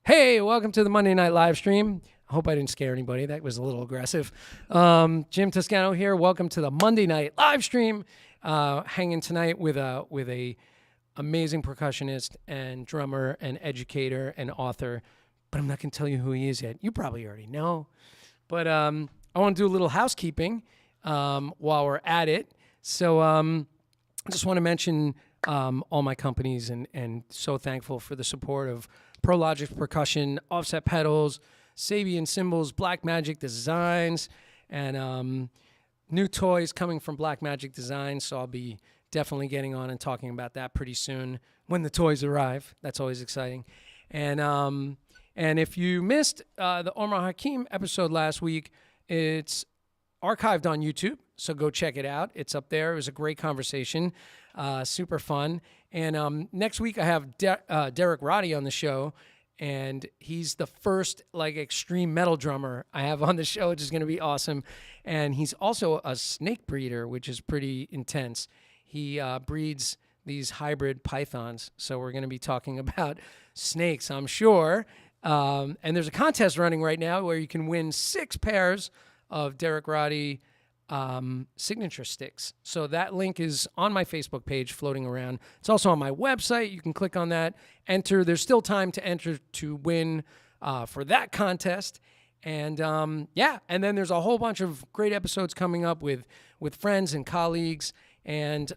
Hey, welcome to the Monday night live stream. I hope I didn't scare anybody. That was a little aggressive. Jim Toscano here. Welcome to the Monday night live stream. Hanging tonight with a amazing percussionist and drummer and educator and author. But I'm not going to tell you who he is yet. You probably already know. But I want to do a little housekeeping while we're at it. So I just want to mention all my companies and so thankful for the support of ProLogic's percussion, offset pedals, Sabian cymbals, Black Magic Designs, and new toys coming from Black Magic Designs. So I'll be definitely getting on and talking about that pretty soon when the toys arrive. That's always exciting. And if you missed the Omar Hakim episode last week, it's archived on YouTube. So go check it out. It's up there. It was a great conversation, super fun. And next week I have Derek Roddy on the show, and he's the first extreme metal drummer I have on the show, which is going to be awesome. And he's also a snake breeder, which is pretty intense. He breeds these hybrid pythons. So we're going to be talking about snakes, I'm sure. And there's a contest running right now where you can win 6 pairs of Derek Roddy signature sticks. So that link is on my Facebook page floating around. It's also on my website. You can click on that, enter. There's still time to enter to win for that contest. And and then there's a whole bunch of great episodes coming up with friends and colleagues. And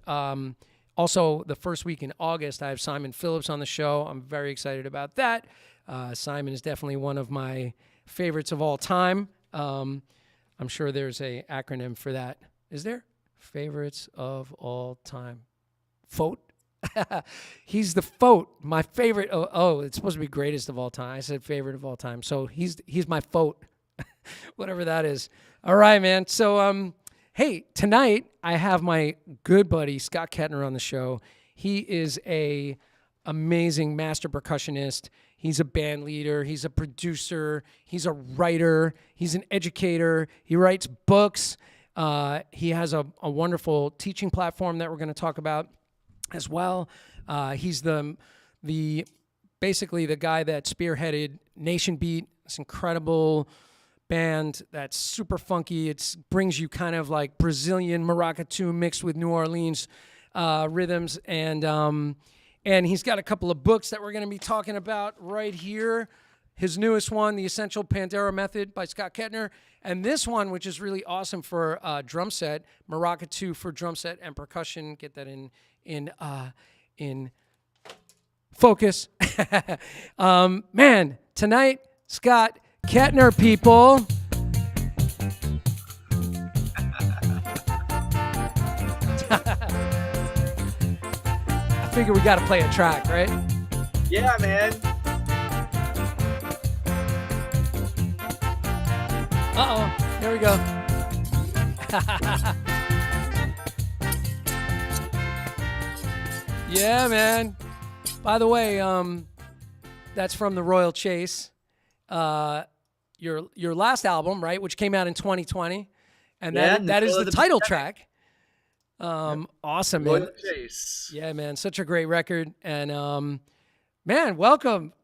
also the first week in August, I have Simon Phillips on the show. I'm very excited about that. Simon is definitely one of my favorites of all time. I'm sure there's a acronym for that. Is there? Favorites of all time. FOTE? He's the FOTE, my favorite. Oh, it's supposed to be greatest of all time. I said favorite of all time. So he's my FOTE, whatever that is. All right, man. So, hey, tonight I have my good buddy Scott Kettner on the show. He is a amazing master percussionist. He's a band leader. He's a producer. He's a writer. He's an educator. He writes books. He has a wonderful teaching platform that we're going to talk about as well. He's basically the guy that spearheaded Nation Beat, this incredible band that's super funky. It brings you kind of like Brazilian maracatu mixed with New Orleans rhythms. And he's got a couple of books that we're going to be talking about right here. His newest one, The Essential Pandeiro Method by Scott Kettner. And this one, which is really awesome for drum set, maracatu for drum set and percussion. Get that in focus. Man, tonight, Scott Kettner, people. I figure we got to play a track, right? Yeah, man. Uh-oh. Here we go. Yeah, man. By the way, that's from the Royal Chase. Your last album, right, which came out in 2020. And that is the title track. Awesome, man. Chase. Yeah, man, such a great record. And man, welcome.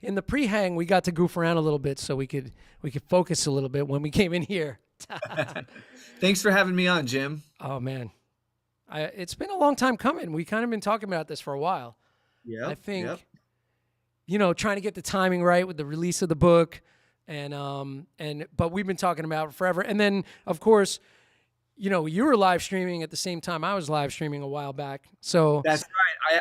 In the pre-hang, we got to goof around a little bit so we could focus a little bit when we came in here. Thanks for having me on, Jim. Oh man, it's been a long time coming. We kind of been talking about this for a while. Yeah, I think trying to get the timing right with the release of the book, but we've been talking about it forever. And then of course, you were live streaming at the same time I was live streaming a while back. So that's right.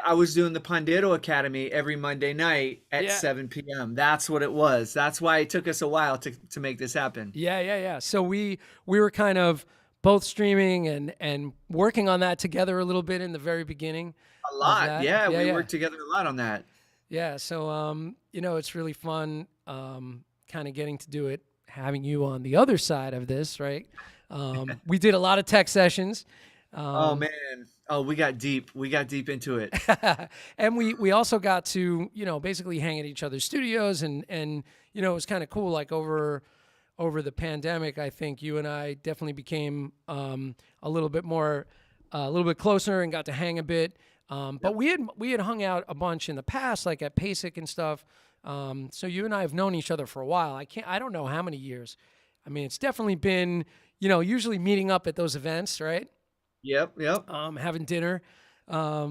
I was doing the Pandeiro Academy every Monday night at 7 p.m. That's what it was. That's why it took us a while to make this happen. Yeah. So we were kind of both streaming and working on that together a little bit in the very beginning. A lot. Yeah, we worked together a lot on that. Yeah. So, it's really fun kind of getting to do it, having you on the other side of this, right? We did a lot of tech sessions. Oh man. Oh, we got deep into it. And we also got to, basically hang at each other's studios and it was kind of cool. Like over the pandemic, I think you and I definitely became a little bit closer and got to hang a bit. But we had hung out a bunch in the past, like at PASIC and stuff. So you and I have known each other for a while. I don't know how many years. I mean, it's definitely been, usually meeting up at those events, right? Yep, yep. Having dinner. I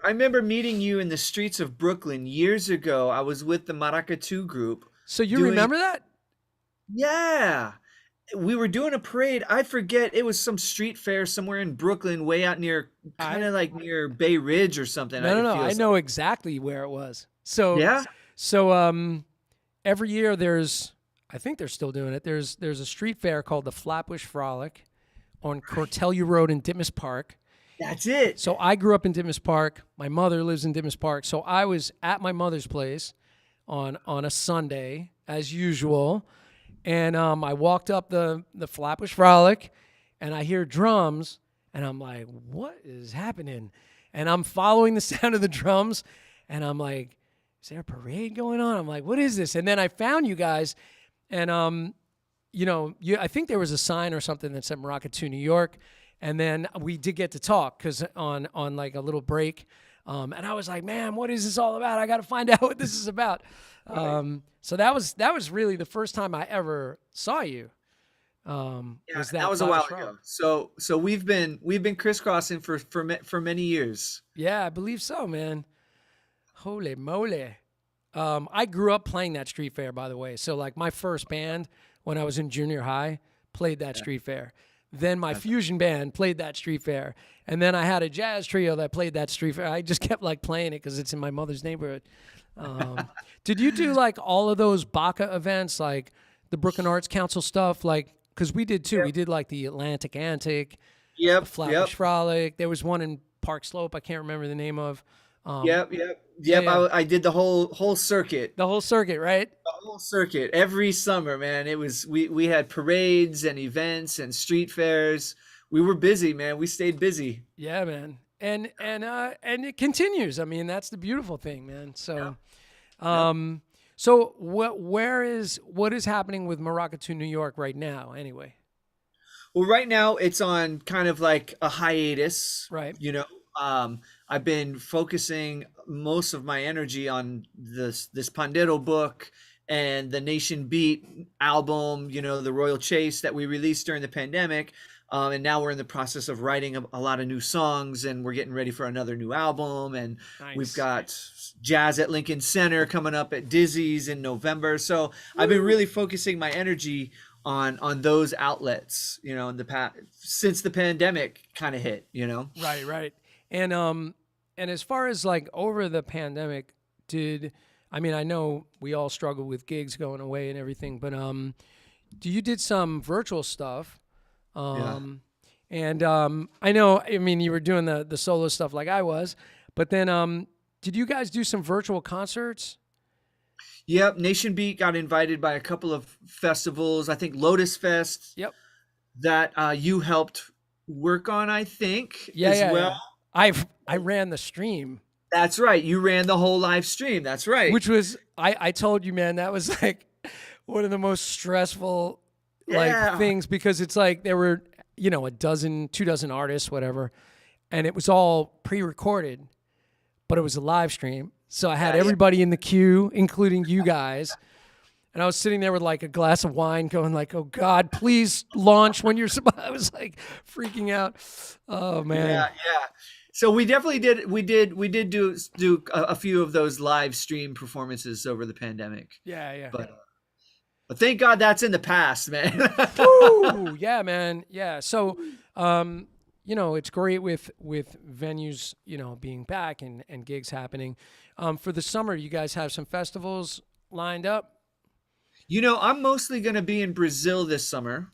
remember meeting you in the streets of Brooklyn years ago. I was with the maracatu group So you doing, remember that? yeah, we were doing a parade. I forget, it was some street fair somewhere in Brooklyn, way out near, kind I of like near Bay Ridge or something. No, no, It no. I feels like. know exactly where it was. So, Yeah. so every year I think they're still doing it. There's a street fair called the Flatbush Frolic on Cortelyou Road in Ditmas Park. That's it. So I grew up in Ditmas Park. My mother lives in Ditmas Park. So I was at my mother's place on a Sunday as usual, and I walked up the Flatbush Frolic, and I hear drums, and I'm like, "What is happening?" And I'm following the sound of the drums, and I'm like, "Is there a parade going on?" I'm like, "What is this?" And then I found you guys, and I think there was a sign or something that said Maracatu, New York. And then we did get to talk because on like a little break, and I was like, "Man, what is this all about? I got to find out what this is about." So that was really the first time I ever saw you. Yeah, Was that that was a while Flatbush Frolic? ago. So we've been crisscrossing for many years. Yeah, I believe so, man. Holy moly! I grew up playing that street fair, by the way. So like my first band when I was in junior high played that street fair. Then my fusion band played that street fair. And then I had a jazz trio that played that street fair. I just kept like playing it because it's in my mother's neighborhood. Did you do like all of those Baca events, like the Brooklyn Arts Council stuff? Like, because we did too. Yep, We did like the Atlantic Antic, the yep, yep, Flatbush Frolic. There was one in Park Slope I can't remember the name of. yep, yep, Yeah, yep. yeah. I did the whole circuit. The whole circuit, right? The whole circuit every summer, man. It was we had parades and events and street fairs. We were busy, man. We stayed busy. Yeah, man. And it continues. I mean, that's the beautiful thing, man. So Yep. so what is happening with Maracatu New York right now anyway? Well, right now it's on kind of like a hiatus, Right. you know. I've been focusing most of my energy on this Pandero book and the Nation Beat album, the Royal Chase that we released during the pandemic. And now we're in the process of writing a lot of new songs, and we're getting ready for another new album. And we've Nice. got jazz at Lincoln Center coming up at Dizzy's in November. So I've been really focusing my energy on those outlets, in the past since the pandemic kind of hit. Right, right. And as far as like over the pandemic, I mean I know we all struggle with gigs going away and everything, but you did some virtual stuff. Yeah. And I know, I mean, you were doing the solo stuff like I was, but then did you guys do some virtual concerts? Yep, Nation Beat got invited by a couple of festivals. I think Lotus Fest Yep. that you helped work on, I think, Yeah, as yeah, well. yeah. I ran the stream, That's right. You ran the whole live stream. That's right. which was I told you, man, that was like one of the most stressful like Yeah. things because it's like there were, a dozen, 2 dozen artists, whatever, and it was all pre-recorded, but it was a live stream. So I had Yeah. everybody in the queue, including you guys. And I was sitting there with like a glass of wine going like, "Oh God, please launch when you're," I was like freaking out. Oh man. Yeah, yeah. So we definitely did. We did do a few of those live stream performances over the pandemic, Yeah, yeah. but thank God that's in the past, man. Woo! Yeah, man. Yeah. So, it's great with venues, being back and gigs happening. For the summer, you guys have some festivals lined up. I'm mostly going to be in Brazil this summer.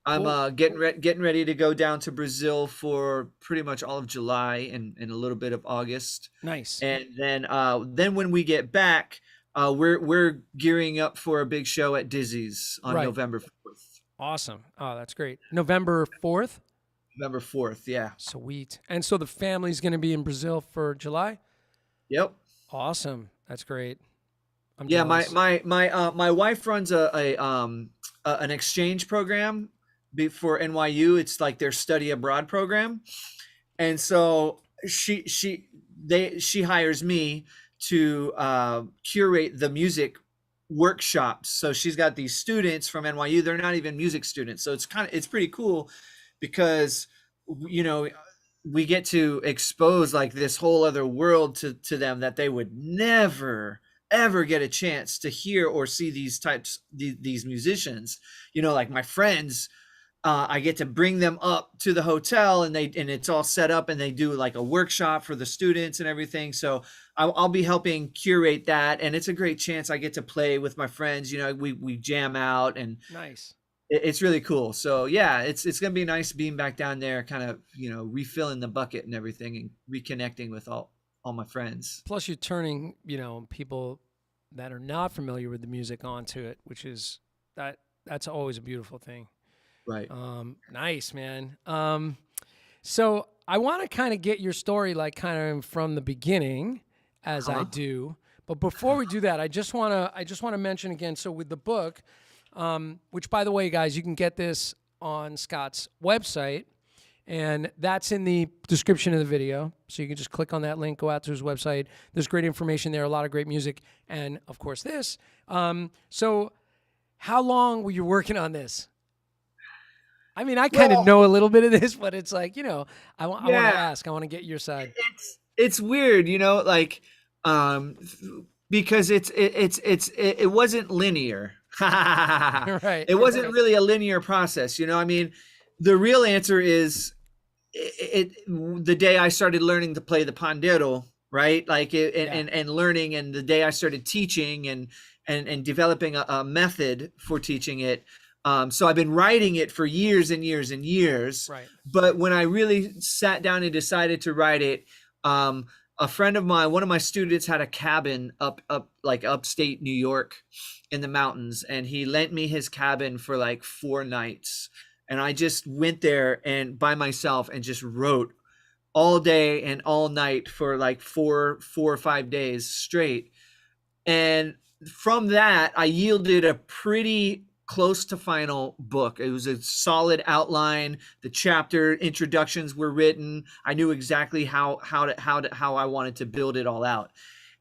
I'm Cool. getting ready to go down to Brazil for pretty much all of July and a little bit of August, Nice. and then when we get back, we're gearing up for a big show at Dizzy's on Right. November 4th. Awesome. Oh, that's great. November 4th. November 4th, yeah. Sweet. And so the family's going to be in Brazil for July. Yep. Awesome. That's great. I'm Yeah, jealous. my wife runs an exchange program for NYU. It's like their study abroad program, and so she hires me to curate the music workshops. So she's got these students from NYU. They're not even music students. So it's pretty cool because, you know, we get to expose like this whole other world to them that they would never ever get a chance to hear or see these musicians. You know, like my friends, I get to bring them up to the hotel, and it's all set up, and they do like a workshop for the students and everything. So I'll be helping curate that, and it's a great chance. I get to play with my friends. You know, we jam out, and Nice. it's really cool. So yeah, it's gonna be nice being back down there, kind of, you know, refilling the bucket and everything, and reconnecting with all my friends. Plus, you're turning, you know, people that are not familiar with the music onto it, which is that's always a beautiful thing. Right. Nice, man. So I want to kind of get your story, like kind of from the beginning, as I do. But before we do that, I just want to mention again. So with the book, which by the way, guys, you can get this on Scott's website, and that's in the description of the video. So you can just click on that link, go out to his website. There's great information there, a lot of great music, and of course this. So how long were you working on this? I mean, I kind of know a little bit of this, but it's like, you know, I want to ask. I want to get your side. It's weird, you know, like because it wasn't linear. Right. It wasn't really a linear process, you know. I mean, the real answer is the day I started learning to play the pandeiro, right? Like and learning, and the day I started teaching and developing a method for teaching it. So I've been writing it for years and years and years. Right. But when I really sat down and decided to write it, a friend of mine, one of my students, had a cabin up like upstate New York in the mountains, and he lent me his cabin for like 4 nights. And I just went there and by myself and just wrote all day and all night for like four or 5 days straight. And from that, I yielded a pretty close to final book. It was a solid outline. The chapter introductions were written. I knew exactly how I wanted to build it all out.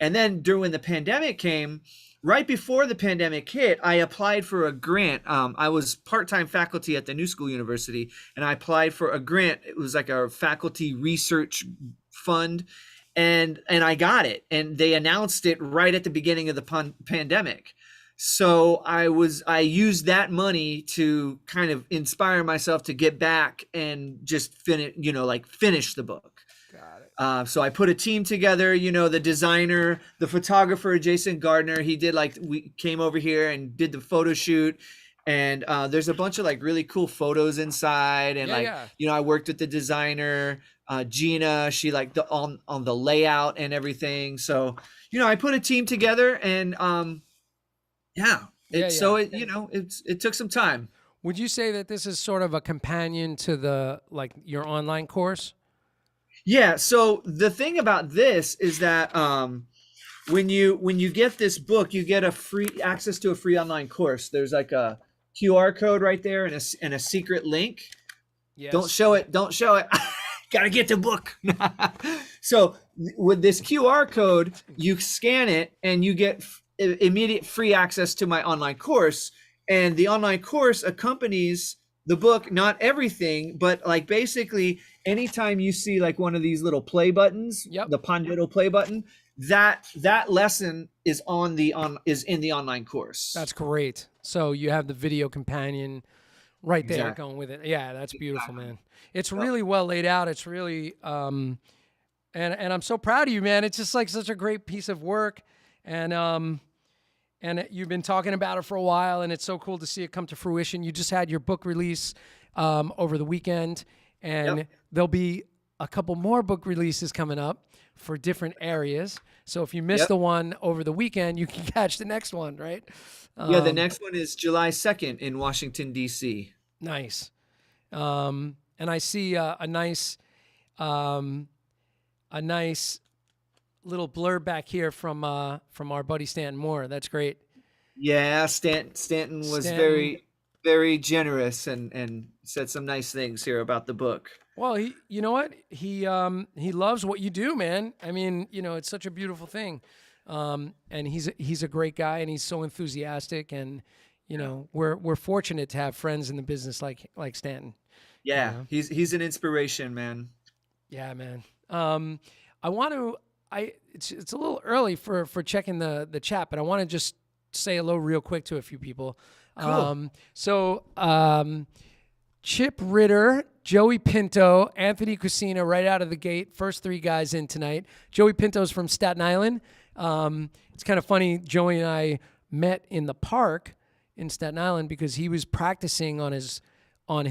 And then when the pandemic came, right before the pandemic hit, I applied for a grant. I was part-time faculty at the New School University, and I applied for a grant. It was like a faculty research fund, and I got it. And they announced it right at the beginning of the pandemic. So I used that money to kind of inspire myself to get back and just finish the book. Got it. So I put a team together, you know, the designer, the photographer, Jason Gardner, we came over here and did the photo shoot. And there's a bunch of like really cool photos inside. And you know, I worked with the designer, Gina, she like on the layout and everything. So, you know, I put a team together, and so it took some time. Would you say that this is sort of a companion to your online course? Yeah. So the thing about this is that when you get this book, you get access to a free online course. There's like a QR code right there and a secret link. Yes. Don't show it. Gotta get the book. So with this QR code, you scan it and you get immediate free access to my online course. And the online course accompanies the book, not everything, but like basically anytime you see like one of these little play buttons, the Pandeiro play button, that lesson is in the online course. That's great. So you have the video companion right there going with it. Yeah, that's beautiful, man. It's really well laid out. It's really and I'm so proud of you, man. It's just like such a great piece of work. And you've been talking about it for a while, and it's so cool to see it come to fruition. You just had your book release over the weekend, and there'll be a couple more book releases coming up for different areas. So if you missed the one over the weekend, you can catch the next one, right? The next one is July 2nd in Washington, D.C. Nice. And I see a nice little blurb back here from our buddy Stanton Moore. That's great. Yeah, Stanton was very, very generous and said some nice things here about the book. Well, you know what? He loves what you do, man. I mean, you know, it's such a beautiful thing. And he's a great guy, and he's so enthusiastic, and you know, we're fortunate to have friends in the business like Stanton. Yeah, You know? he's an inspiration, man. Yeah, man. I want to. It's a little early for checking the chat, but I want to just say hello real quick to a few people. Cool. Chip Ritter, Joey Pinto, Anthony Cucina, right out of the gate. First three guys in tonight. Joey Pinto's from Staten Island. It's kind of funny. Joey and I met in the park in Staten Island because he was practicing on his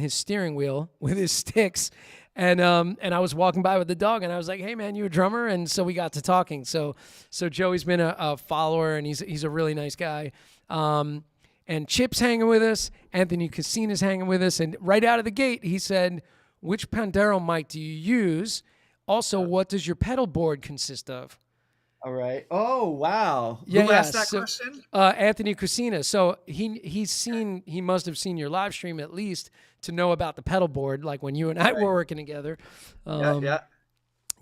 steering wheel with his sticks. And I was walking by with the dog, and I was like, "Hey, man, you a drummer?" And so we got to talking. So Joey's been a follower, and he's a really nice guy. And Chip's hanging with us. Anthony Casina's hanging with us. And right out of the gate, he said, "Which Pandeiro mic do you use? Also, what does your pedal board consist of?" All right. Oh, wow. Yeah, Who asked that so, question? Anthony Casina. So he must have seen your live stream at least to know about the pedal board, like when you and I were working together. Yeah.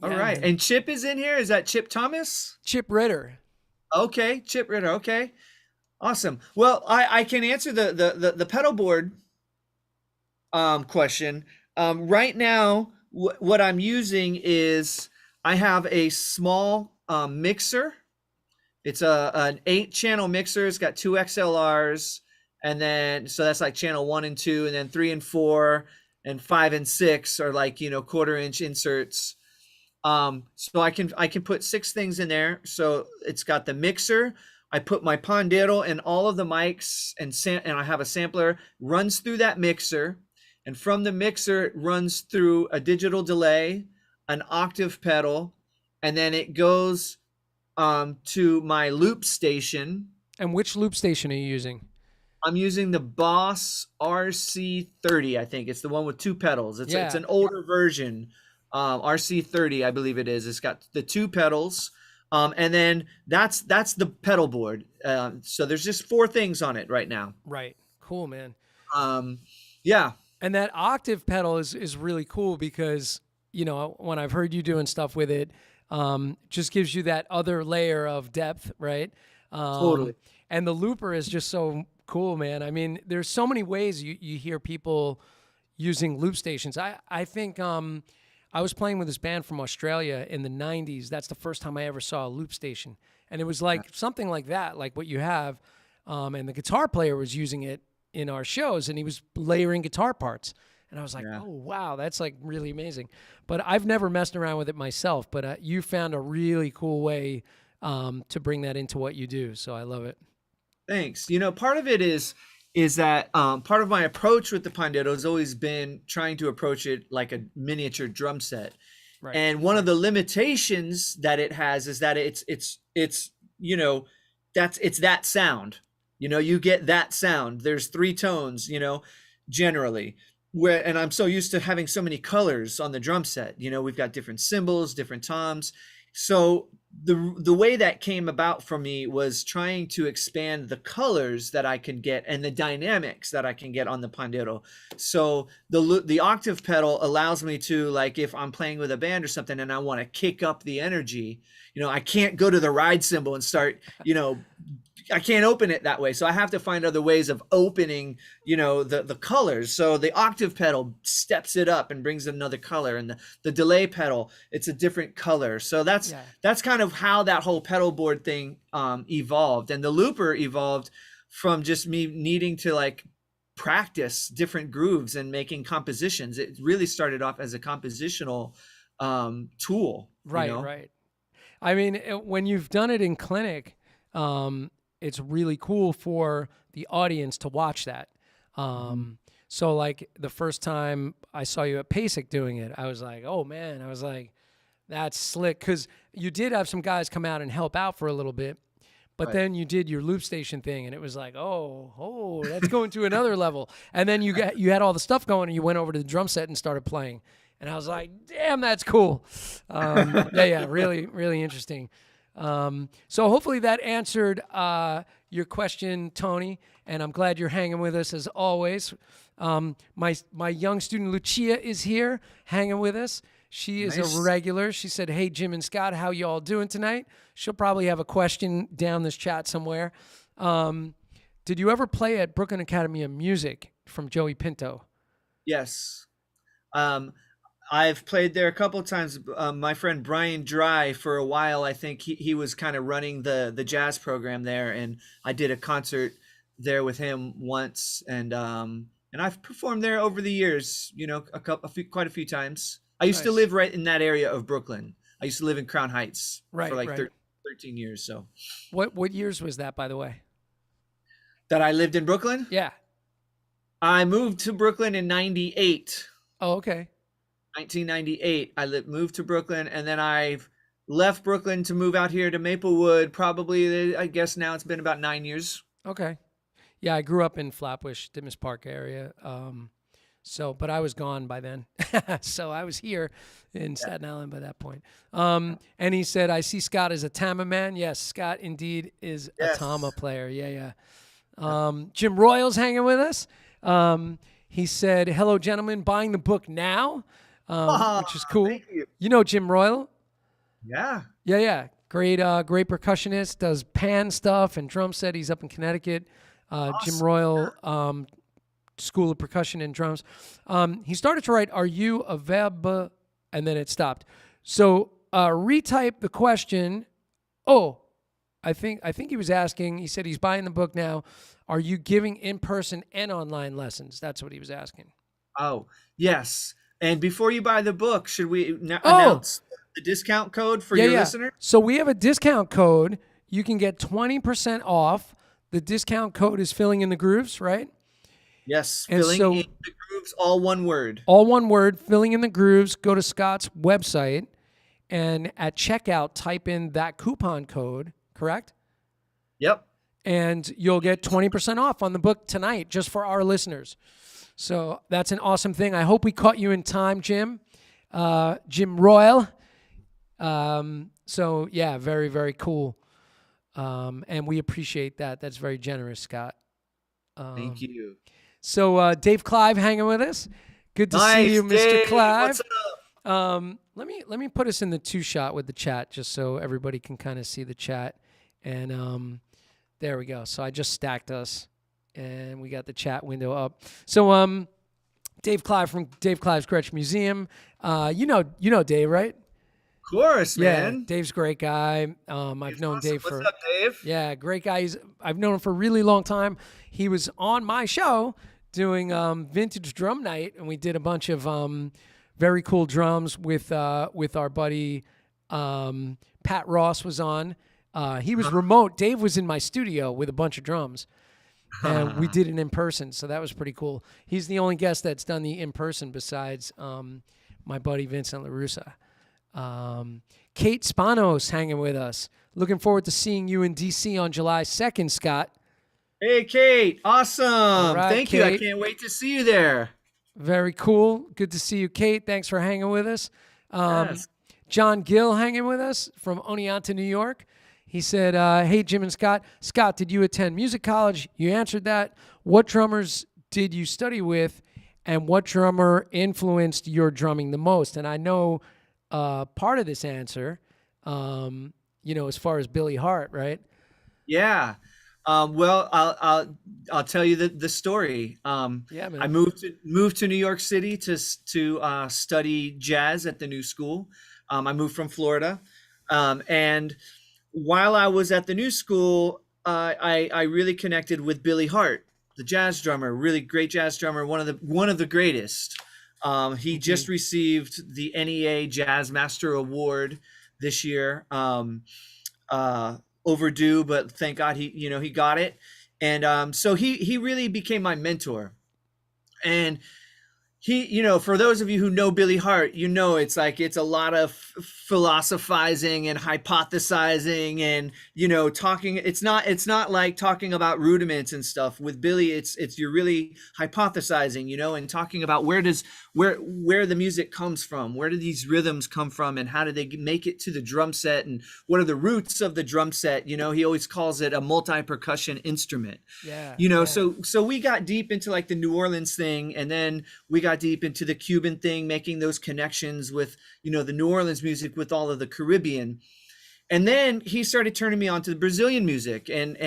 All right. Man. And Chip is in here. Is that Chip Thomas? Chip Ritter. Okay, Chip Ritter. Okay, awesome. Well, I can answer the pedal board question. Right now, what I'm using is I have a small mixer. It's an 8-channel mixer. It's got 2 XLRs, and then so that's like channel 1 and 2, and then 3 and 4, and 5 and 6 are like 1/4-inch inserts. So I can put 6 things in there. So it's got the mixer. I put my Pandeiro and all of the mics, and I have a sampler runs through that mixer, and from the mixer it runs through a digital delay, an octave pedal, and then it goes to my loop station. And which loop station are you using? I'm using the Boss RC30. I think it's the one with 2 pedals. It's an older version. RC30, I believe it is. It's got the 2 pedals. And then that's the pedal board. So there's just 4 things on it right now. Right. Cool, man. Yeah. And that octave pedal is really cool because, when I've heard you doing stuff with it, just gives you that other layer of depth, right? Totally. And the looper is just so cool, man. I mean, there's so many ways you hear people using loop stations. I think I was playing with this band from Australia in the 90s. That's the first time I ever saw a loop station. And it was like something like that, like what you have. And the guitar player was using it in our shows, and he was layering guitar parts. And I was like, oh, wow, that's like really amazing. But I've never messed around with it myself. But you found a really cool way to bring that into what you do. So I love it. Thanks. Part of it is that part of my approach with the Pandeiro has always been trying to approach it like a miniature drum set. Right. And one of the limitations that it has is that it's that sound. You get that sound. There's 3 tones, generally. And I'm so used to having so many colors on the drum set. We've got different cymbals, different toms. So the way that came about for me was trying to expand the colors that I can get and the dynamics that I can get on the Pandeiro. So the octave pedal allows me to, like, if I'm playing with a band or something and I want to kick up the energy, I can't go to the ride cymbal and start, I can't open it that way. So I have to find other ways of opening, the colors. So the octave pedal steps it up and brings another color, and the delay pedal, it's a different color. So that's kind of how that whole pedal board thing evolved. And the looper evolved from just me needing to like practice different grooves and making compositions. It really started off as a compositional tool. Right, right. I mean, when you've done it in clinic, it's really cool for the audience to watch that. So like the first time I saw you at PASIC doing it, I was like, oh man, that's slick. Cause you did have some guys come out and help out for a little bit, but then you did your loop station thing and it was like, oh, that's going to another level. And then you had all the stuff going and you went over to the drum set and started playing. And I was like, damn, that's cool. Really, really interesting. So hopefully that answered your question, Tony, and I'm glad you're hanging with us as always. My young student Lucia is here hanging with us. She is a Nice. regular. She said, "Hey, Jim and Scott, how you all doing tonight?" She'll probably have a question down this chat somewhere. Did you ever play at Brooklyn Academy of Music from Joey Pinto? Yes. Um, I've played there a couple of times. My friend Brian Dry, for a while, I think he was kind of running the jazz program there, and I did a concert there with him once, and I've performed there over the years. You know, quite a few times. I used to Nice. live right in that area of Brooklyn. I used to live in Crown Heights for Right, like right. 13 years. So What years was that, by the way? that I lived in Brooklyn. Yeah. I moved to Brooklyn in '98. Oh, okay. 1998. Moved to Brooklyn, and then I've left Brooklyn to move out here to Maplewood. Probably, I guess now it's been about 9 years. Okay. Yeah, I grew up in Flatbush, Dimmers Park area. But I was gone by then. So I was here in Staten Island by that point. And he said, "I see Scott as a Tama man." Yes, Scott indeed is Yes. a Tama player. Yeah, yeah. Jim Royal's hanging with us. He said, "Hello, gentlemen, buying the book now," which is cool. Thank you. You know Jim Royal? Yeah. Yeah. Great percussionist, does pan stuff and drum set. He's up in Connecticut. Jim Royal, School of Percussion and Drums. He started to write, "Are you a web?" And then it stopped. So retype the question. Oh, I think he was asking. He said he's buying the book now. Are you giving in-person and online lessons? That's what he was asking. Oh, yes. And before you buy the book, should we announce the discount code for your listener? So we have a discount code. You can get 20% off. The discount code is Filling in the Grooves, right? Yes. And Filling so- in the grooves, all one word. All one word, Filling in the Grooves. Go to Scott's website and at checkout, type in that coupon code, correct? Yep. And you'll get 20% off on the book tonight just for our listeners. So that's an awesome thing. I hope we caught you in time, Jim. Jim Royal. So yeah, very, very cool. And we appreciate that. That's very generous, Scott. Thank you. So Dave Clive hanging with us. Good to see you, Mr. Dave. Clive. What's up? Let me put us in the two shot with the chat just so everybody can kind of see the chat. And there we go. So I just stacked us and we got the chat window up. So Dave Clive from Dave Clive's Gretsch Museum. You know Dave, right? Of course, Yeah, man. Dave's a great guy. I've known Awesome. Dave for What's up, Dave? yeah, great guy. I've known him for a really long time. He was on my show doing vintage drum night, and we did a bunch of very cool drums with our buddy Pat Ross was on. He was remote. Dave was in my studio with a bunch of drums, and we did it in person. So that was pretty cool. He's the only guest that's done the in person besides my buddy Vincent LaRussa. Kate Spanos hanging with us. Looking forward to seeing you in DC on July 2nd, Scott. Hey, Kate. Awesome. right, Thank you. I Kate. can't wait to see you there. Very cool. Good to see you, Kate. Thanks for hanging with us. Yes. John Gill hanging with us from Oneonta, New York. He said, "Hey, Jim and Scott. Scott, did you attend music college?" You answered that. What drummers did you study with, and what drummer influenced your drumming the most? And I know part of this answer, as far as Billy Hart, right? Yeah. Well, I'll tell you the story. Yeah, man. I moved to New York City to study jazz at the new school. I moved from Florida, and while I was at the new school, I really connected with Billy Hart, the jazz drummer, really great jazz drummer, one of the greatest. He just received the NEA Jazz Master Award this year. Overdue, but thank God he got it. And so he really became my mentor. And he, for those of you who know Billy Hart, it's a lot of philosophizing and hypothesizing and, talking. It's not like talking about rudiments and stuff. With Billy, it's you're really hypothesizing, and talking about where the music comes from, where do these rhythms come from, and how do they make it to the drum set, and what are the roots of the drum set? He always calls it a multi-percussion instrument. Yeah. So we got deep into like the New Orleans thing, and then we got got deep into the Cuban thing, making those connections with, the New Orleans music with all of the Caribbean. And then he started turning me on to the Brazilian music. And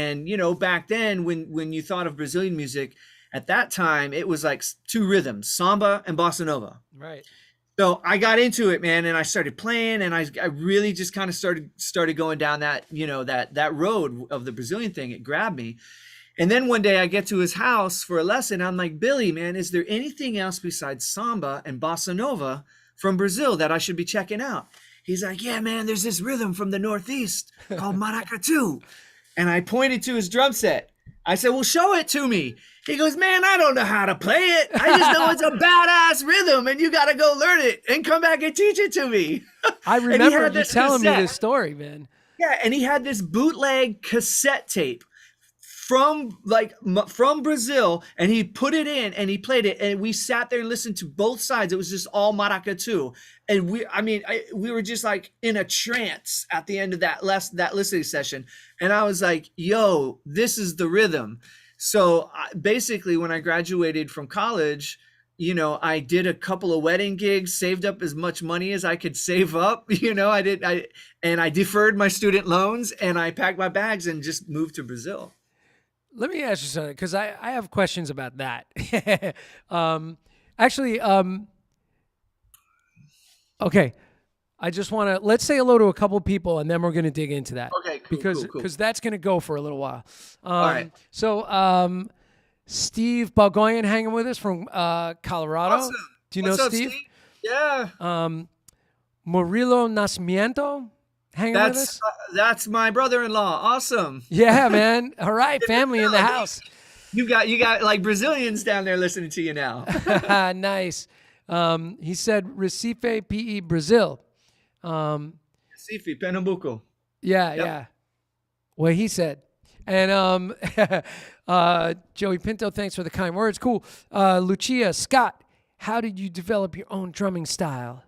back then when you thought of Brazilian music at that time, it was like two rhythms, samba and bossa nova. Right. So I got into it, man, and I started playing, and I really just kind of started going down that, that road of the Brazilian thing. It grabbed me. And then one day I get to his house for a lesson. I'm like, Billy, man, is there anything else besides samba and bossa nova from Brazil that I should be checking out? He's like, yeah, man, there's this rhythm from the Northeast called maracatu. And I pointed to his drum set. I said, well, show it to me. He goes, man, I don't know how to play it. I just know it's a badass rhythm, and you got to go learn it and come back and teach it to me. I remember you telling me this story, man. Yeah, and he had this bootleg cassette tape from Brazil, and he put it in and he played it, and we sat there and listened to both sides. It was just all maracatu, and we were just like in a trance at the end of that listening session. And I was like, yo, this is the rhythm. So basically when I graduated from college, I did a couple of wedding gigs, saved up as much money as I could save up. I deferred my student loans, and I packed my bags and just moved to Brazil. Let me ask you something, because I have questions about that. Okay. I just want to, let's say hello to a couple of people, and then we're going to dig into that. Okay, cool, because that's going to go for a little while. All right. So Steve Balgoyan hanging with us from Colorado. Awesome. Do you What's know up, Steve? Yeah. Murillo Nascimento hanging with us. That's my brother-in-law. Awesome. Yeah, man. All right, family in the house. You got like Brazilians down there listening to you now. Nice. He said Recife, PE, Brazil. Recife, Pernambuco. Yeah. What he said. And Joey Pinto, thanks for the kind words. Cool. Lucia, Scott, how did you develop your own drumming style?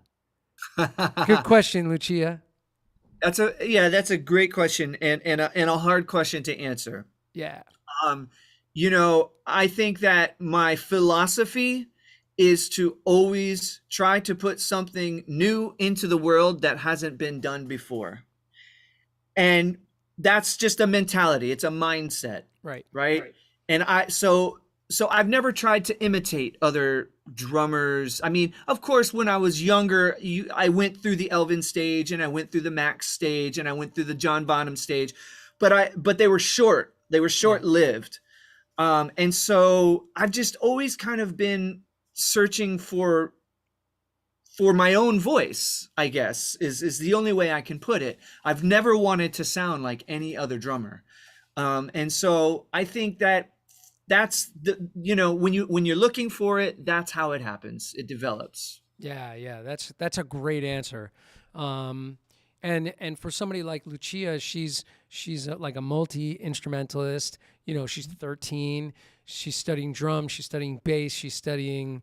Good question, Lucia. That's a great question, and a hard question to answer. Yeah. I think that my philosophy is to always try to put something new into the world that hasn't been done before. And that's just a mentality. It's a mindset. Right. And so I've never tried to imitate other drummers. I mean, of course, when I was younger, I went through the Elvin stage, and I went through the Max stage, and I went through the John Bonham stage, but they were short. They were short-lived. And so I've just always kind of been searching for my own voice, I guess, is the only way I can put it. I've never wanted to sound like any other drummer. And so I think that's when you're looking for it, that's how it happens. It develops. Yeah. That's a great answer. And for somebody like Lucia, she's like a multi-instrumentalist. She's 13. She's studying drums. She's studying bass. She's studying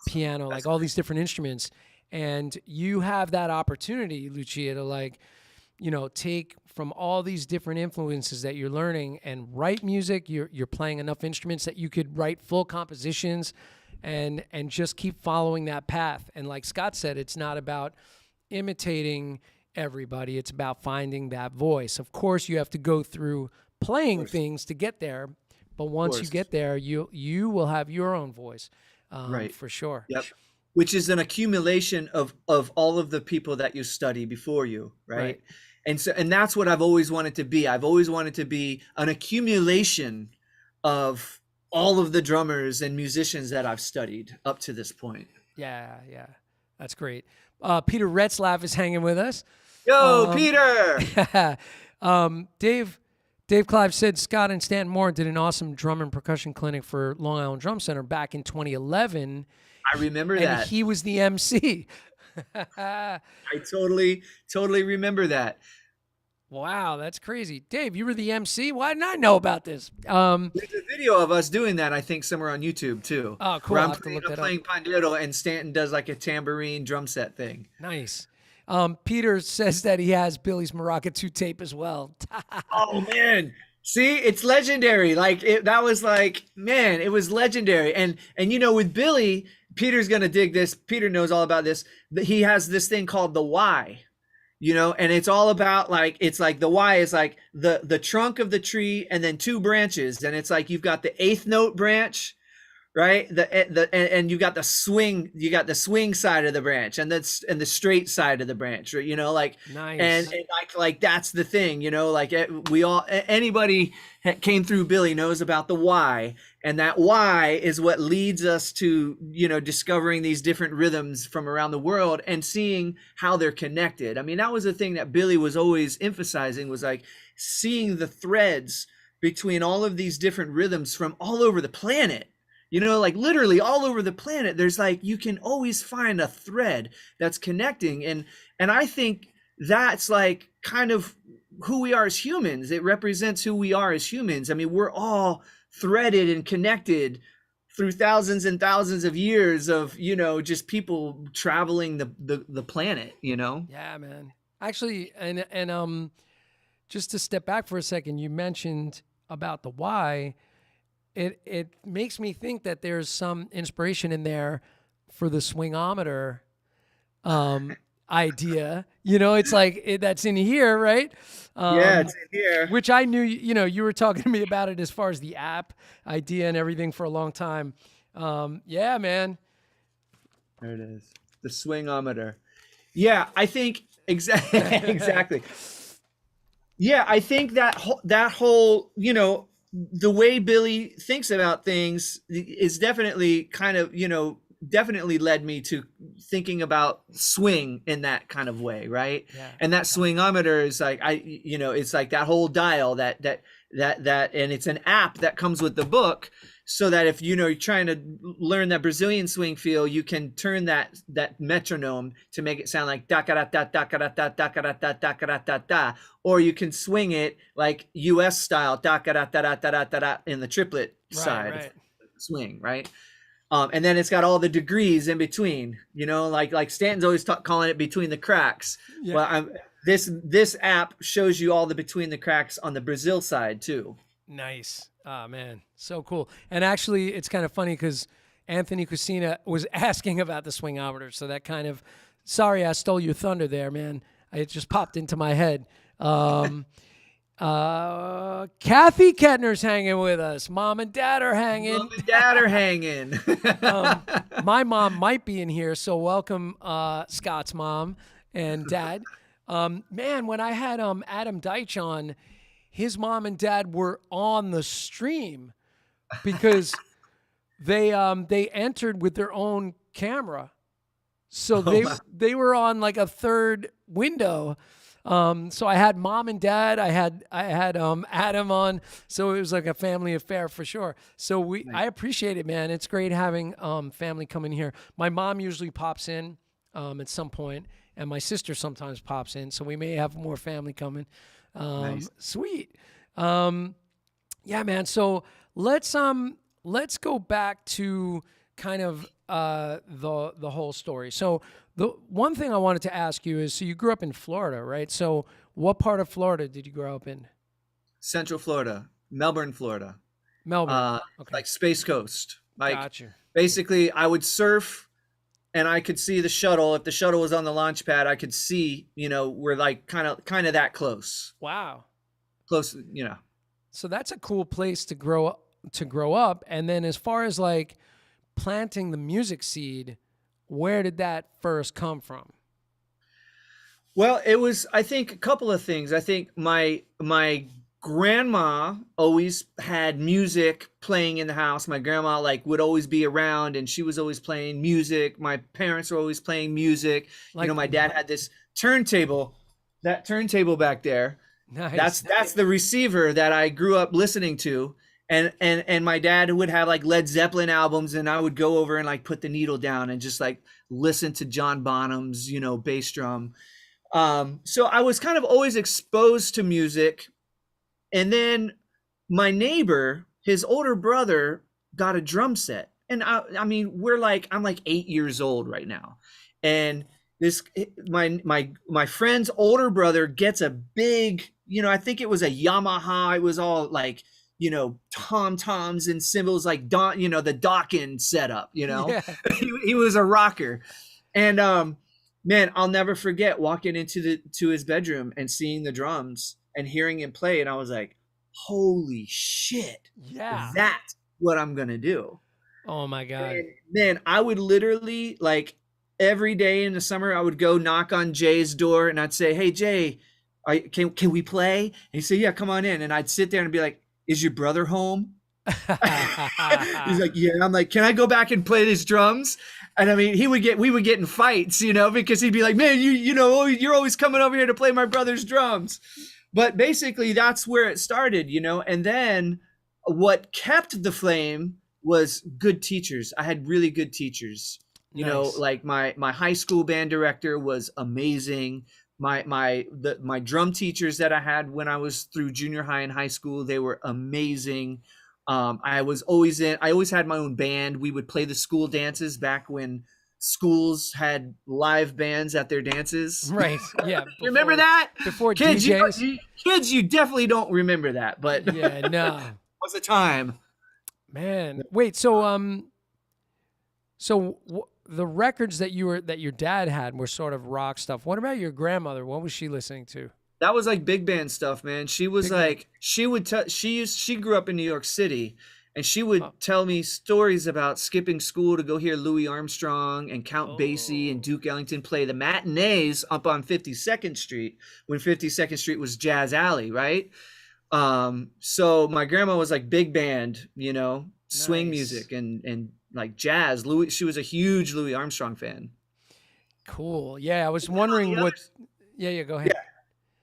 piano, like all these different instruments. And you have that opportunity, Lucia, to take from all these different influences that you're learning and write music. You're playing enough instruments that you could write full compositions and just keep following that path. And like Scott said, it's not about imitating everybody. It's about finding that voice. Of course, you have to go through playing things to get there. But once you get there, you will have your own voice, right? For sure. Yep. Which is an accumulation of all of the people that you study before you, right? And that's what I've always wanted to be. I've always wanted to be an accumulation of all of the drummers and musicians that I've studied up to this point. Yeah, that's great. Peter Retzlaff is hanging with us. Yo, Peter. Dave Clive said Scott and Stanton Moore did an awesome drum and percussion clinic for Long Island Drum Center back in 2011. I remember that. And he was the MC. I totally remember that. Wow, that's crazy. Dave, you were the MC? Why didn't I know about this? There's a video of us doing that, I think, somewhere on YouTube, too. Oh, cool. Where I'm playing Pandeiro, and Stanton does like a tambourine drum set thing. Nice. Peter says that he has Billy's maracatu tape as well. Oh, man. See, it's legendary. It was legendary. And with Billy, Peter's gonna dig this. Peter knows all about this. He has this thing called the why, and it's all about like, it's like the why is like the trunk of the tree and then two branches, and it's like you've got the eighth note branch, right? And you got the swing side of the branch, and the straight side of the branch, right? Like, Nice. and like that's the thing, like we all, anybody that came through Billy knows about the why, and that why is what leads us to discovering these different rhythms from around the world and seeing how they're connected. I mean, that was the thing that Billy was always emphasizing, was like seeing the threads between all of these different rhythms from all over the planet. Like literally all over the planet, there's like, you can always find a thread that's connecting. And I think that's like kind of who we are as humans. It represents who we are as humans. I mean, we're all threaded and connected through thousands and thousands of years of, just people traveling the planet, Yeah, man. Actually, and just to step back for a second, you mentioned about the why. It makes me think that there's some inspiration in there for the swingometer idea. It's like that's in here, right? Yeah, it's in here. Which I knew, you were talking to me about it as far as the app idea and everything for a long time. Yeah, man. There it is. The swingometer. Yeah, I think exactly. Yeah, I think that whole, the way Billy thinks about things is definitely kind of, definitely led me to thinking about swing in that kind of way, right? Yeah. And that swingometer is like, it's like that whole dial that, and it's an app that comes with the book, so that if you're trying to learn that Brazilian swing feel, you can turn that metronome to make it sound like da da da da da da da da da da da da da, or you can swing it like U.S. style da da da da da da da in the triplet side right. swing, right? And then it's got all the degrees in between, like Stanton's always calling it between the cracks. Yeah. Well, this app shows you all the between the cracks on the Brazil side too. Nice. Oh, man. So cool. And actually, it's kind of funny because Anthony Cucina was asking about the swingometer. So that kind of, sorry, I stole your thunder there, man. It just popped into my head. Kathy Kettner's hanging with us. Mom and Dad are hanging. Mom and Dad are hanging. My mom might be in here, so welcome Scott's mom and dad. Man, when I had Adam Deitch on, his mom and dad were on the stream because they entered with their own camera. So they were on like a third window. So I had mom and dad, I had Adam on, so it was like a family affair for sure. So I appreciate it, man. It's great having family come in here. My mom usually pops in at some point, and my sister sometimes pops in, so we may have more family coming. Nice. Sweet. Yeah, man. So let's go back to kind of the whole story. So the one thing I wanted to ask you is, so you grew up in Florida, right? So what part of Florida did you grow up in? Central Florida, Melbourne, Florida. Melbourne. Okay. Like Space Coast. Like, gotcha. Basically, I would surf and I could see the shuttle. If the shuttle was on the launch pad, I could see, we're like kind of that close. Wow. Close, So that's a cool place to grow up. And then as far as like planting the music seed, where did that first come from? Well, it was, I think, a couple of things. I think my grandma always had music playing in the house. My grandma would always be around, and she was always playing music. My parents were always playing music. My dad had this turntable, that turntable back there. Nice. That's the receiver that I grew up listening to. And my dad would have like Led Zeppelin albums, and I would go over and like put the needle down and just like listen to John Bonham's, bass drum. So I was kind of always exposed to music. And then my neighbor, his older brother, got a drum set. And I'm like 8 years old right now. And my friend's older brother gets a big, I think it was a Yamaha. It was all like tom toms and cymbals, like the Dawkins setup. Yeah. He was a rocker. And man, I'll never forget walking to his bedroom and seeing the drums and hearing him play, and I was like, holy shit, Yeah. that's what I'm gonna do. Oh my God. And man, I would literally, like, every day in the summer, I would go knock on Jay's door and I'd say, "Hey Jay, can we play?" And he'd say, "Yeah, come on in." And I'd sit there and be like, "Is your brother home?" He's like, "Yeah." I'm like, "Can I go back and play these drums?" And I mean, we would get in fights, because he'd be like, "Man, you're always coming over here to play my brother's drums." But basically, that's where it started, And then what kept the flame was good teachers. I had really good teachers. Nice. Like my high school band director was amazing. My drum teachers that I had when I was through junior high and high school, they were amazing. I always had my own band. We would play the school dances back when schools had live bands at their dances. Right. Yeah. Remember that? Before kids, DJs? kids, you definitely don't remember that, but Yeah, no. it was a time. Man. Wait, the records that your dad had were sort of rock stuff. What about your grandmother? What was she listening to? That was like big band stuff, man. She was she grew up in New York City, and she would tell me stories about skipping school to go hear Louis Armstrong and Count Basie and Duke Ellington play the matinees up on 52nd Street when 52nd Street was Jazz Alley, right? So my grandma was like big band, swing music and like jazz. She was a huge Louis Armstrong fan. Cool. Yeah, I was wondering what. Yeah, go ahead. Yeah.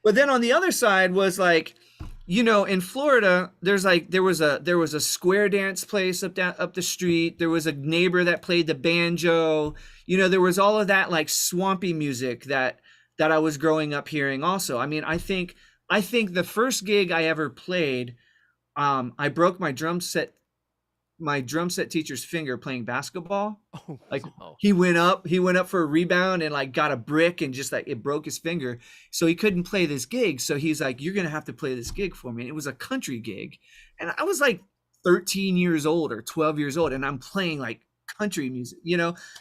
But then on the other side was like, in Florida, there was a square dance place up the street. There was a neighbor that played the banjo. There was all of that like swampy music that I was growing up hearing also. I mean, I think the first gig I ever played, I broke my drum set teacher's finger playing basketball. Oh, like no. he went up for a rebound and like got a brick and just like it broke his finger. So he couldn't play this gig. So he's like, "You're going to have to play this gig for me." And it was a country gig. And I was like 13 years old or 12 years old. And I'm playing like country music,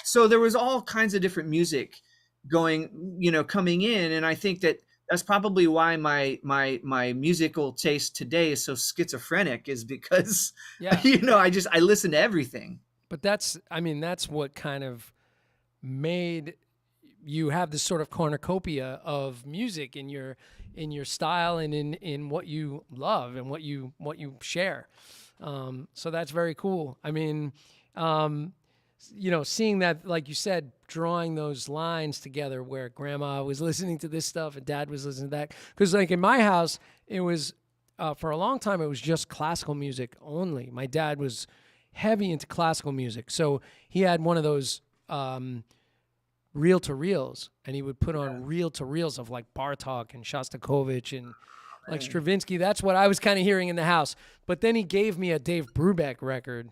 So there was all kinds of different music going, coming in. And I think that's probably why my musical taste today is so schizophrenic, is because, I listen to everything. But that's what kind of made you have this sort of cornucopia of music in your style and in what you love and what you share. So that's very cool. I mean, seeing that, like you said, drawing those lines together where grandma was listening to this stuff and dad was listening to that. Because like in my house, it was, for a long time, it was just classical music only. My dad was heavy into classical music. So he had one of those reel-to-reels, and he would put on reel-to-reels of like Bartok and Shostakovich and like Stravinsky. That's what I was kind of hearing in the house. But then he gave me a Dave Brubeck record,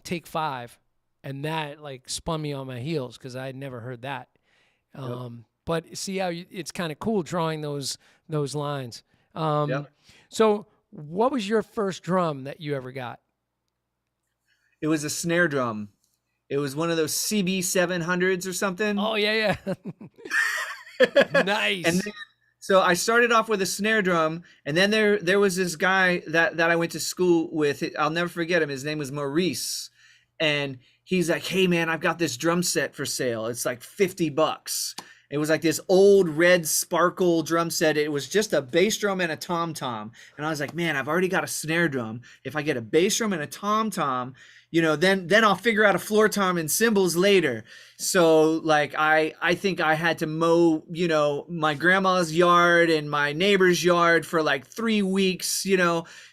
Take 5. And that like spun me on my heels because I had never heard that. But see how it's kind of cool drawing those lines. So what was your first drum that you ever got? It was a snare drum. It was one of those CB 700s or something. Oh, yeah. Nice. And then, so I started off with a snare drum, and then there was this guy that I went to school with. I'll never forget him. His name was Maurice. And he's like, "Hey man, I've got this drum set for sale. It's like $50. It was like this old red sparkle drum set. It was just a bass drum and a tom-tom. And I was like, "Man, I've already got a snare drum. If I get a bass drum and a tom-tom, then I'll figure out a floor tom and cymbals later." So like I think I had to mow, my grandma's yard and my neighbor's yard for like 3 weeks,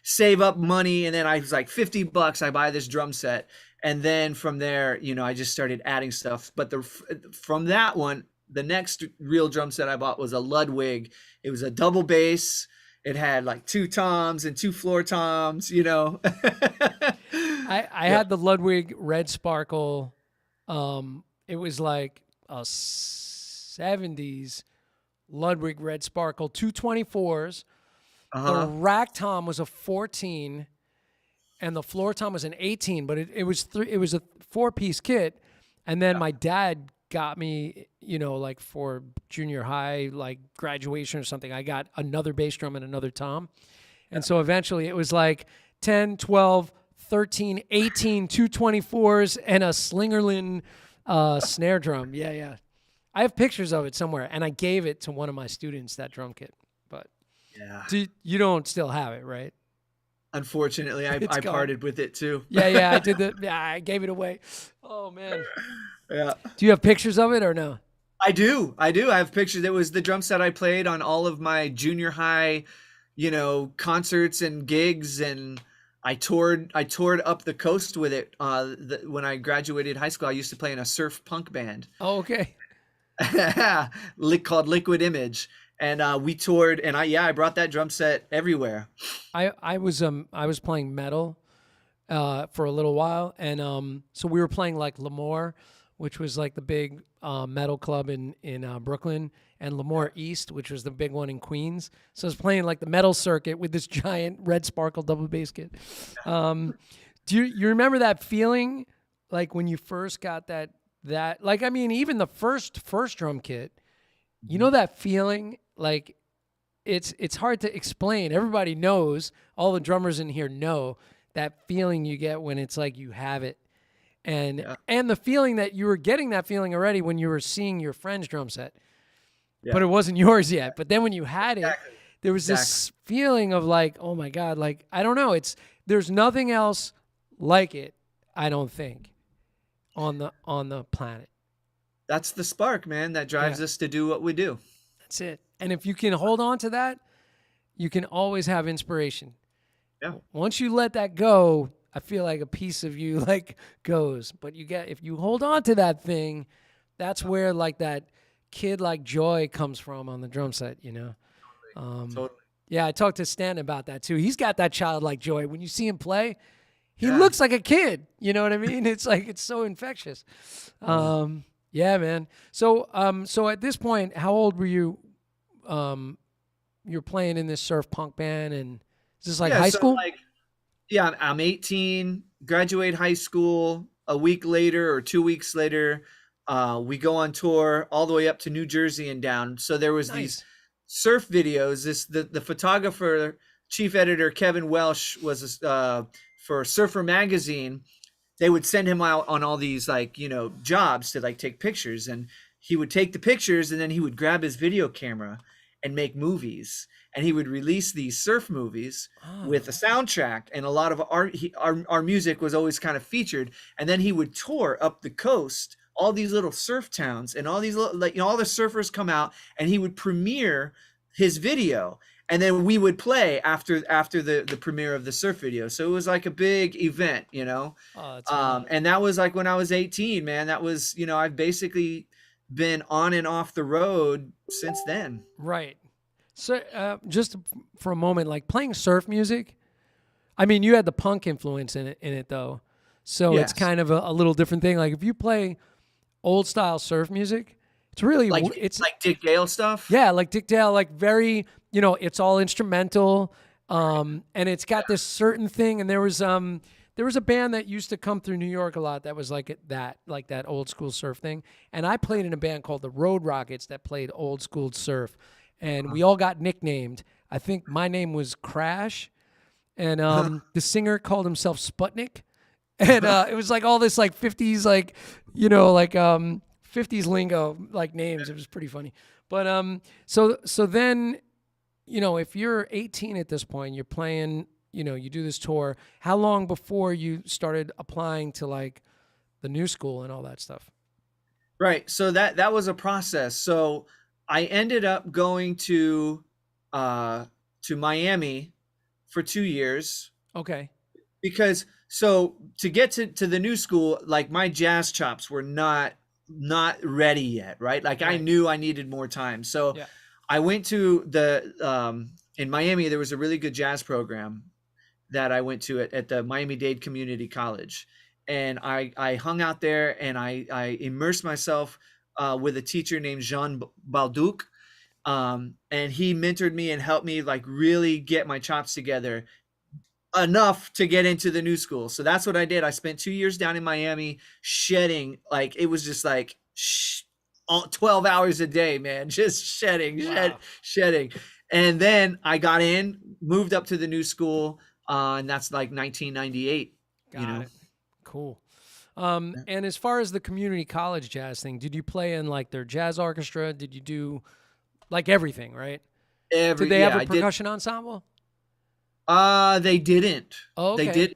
save up money. And then I was like, $50, I buy this drum set. And then from there, I just started adding stuff. But from that one, the next real drum set I bought was a Ludwig. It was a double bass. It had like 2 toms and 2 floor toms, I had the Ludwig Red Sparkle. It was like a 70s Ludwig Red Sparkle, 224s. The Uh-huh. rack tom was a 14 and the floor tom was an 18, but it was a 4-piece kit. And then my dad got me, like for junior high, like graduation or something, I got another bass drum and another tom. And so eventually it was like 10, 12, 13, 18, 224s, and a Slingerland snare drum. Yeah, yeah. I have pictures of it somewhere, and I gave it to one of my students, that drum kit. But Yeah. you don't still have it, right? Unfortunately, I It's gone. parted with it too. Yeah, yeah. I gave it away. Oh, man. Yeah. Do you have pictures of it or no? I do. I do. I have pictures. It was the drum set I played on all of my junior high, concerts and gigs, and I toured up the coast with it. When I graduated high school, I used to play in a surf punk band Oh, okay. called Liquid Image, and we toured. And I brought that drum set everywhere. I was playing metal for a little while, and so we were playing like Lemoore, which was like the big metal club in Brooklyn, and Lemoore East, which was the big one in Queens. So I was playing like the metal circuit with this giant red sparkle double bass kit. Do you remember that feeling, like when you first got that like, I mean, even the first drum kit, that feeling, like it's hard to explain. Everybody knows, all the drummers in here know that feeling you get when it's like you have it. And the feeling that you were getting that feeling already when you were seeing your friend's drum set, but it wasn't yours yet. But then when you had it, there was this feeling of like, oh my God, like, I don't know. There's nothing else like it, I don't think, on the planet. That's the spark, man, that drives us to do what we do. That's it. And if you can hold on to that, you can always have inspiration. Yeah. Once you let that go, I feel like a piece of you like goes. But if you hold on to that thing, that's where like that kid like joy comes from on the drum set, Totally. Yeah, I talked to Stan about that too. He's got that childlike joy. When you see him play, he looks like a kid. You know what I mean? It's like, it's so infectious. Yeah, man. So at this point, how old were you? You're playing in this surf punk band, and is this like high school? I'm 18, graduate high school. A week later or 2 weeks later, we go on tour all the way up to New Jersey and down. So there was these surf videos. The photographer, chief editor Kevin Welsh was for Surfer Magazine. They would send him out on all these jobs to like take pictures, and he would take the pictures, and then he would grab his video camera and make movies. And he would release these surf movies with a soundtrack, and a lot of our music was always kind of featured. And then he would tour up the coast, all these little surf towns, and all these all the surfers come out, and he would premiere his video, and then we would play after the premiere of the surf video. So it was like a big event, Oh, that's amazing. and that was like when I was 18, man. That was, I've basically been on and off the road since then. Right. So just for a moment, like playing surf music, I mean, you had the punk influence in it though. So it's kind of a little different thing. Like if you play old style surf music, it's really, it's like Dick Dale stuff. Yeah, like Dick Dale, like very, it's all instrumental. And it's got this certain thing. And there was a band that used to come through New York a lot that was like that old school surf thing. And I played in a band called the Road Rockets that played old school surf. And we all got nicknamed. I think my name was Crash, and the singer called himself Sputnik, and it was like all this like 50s like 50s lingo like names. It was pretty funny. But so then if you're 18 at this point, you're playing, you do this tour. How long before you started applying to like the new school and all that stuff? Right. So that was a process. So I ended up going to Miami for 2 years. Okay. Because to get to the new school, like my jazz chops were not ready yet, right? Like I knew I needed more time. So I went to in Miami, there was a really good jazz program that I went to at the Miami-Dade Community College. And I hung out there, and I immersed myself with a teacher named Jean Balduc. And he mentored me and helped me like really get my chops together enough to get into the new school. So that's what I did. I spent 2 years down in Miami shedding. Like it was just like 12 hours a day, man, just Wow. shedding. And then I got in, moved up to the new school, and that's like 1998, you Got know. it. Cool. And as far as the community college jazz thing, did you play in like their jazz orchestra? Did you do like everything, right? Did they have Yeah, a I did. percussion ensemble? They didn't. Oh, They okay. did.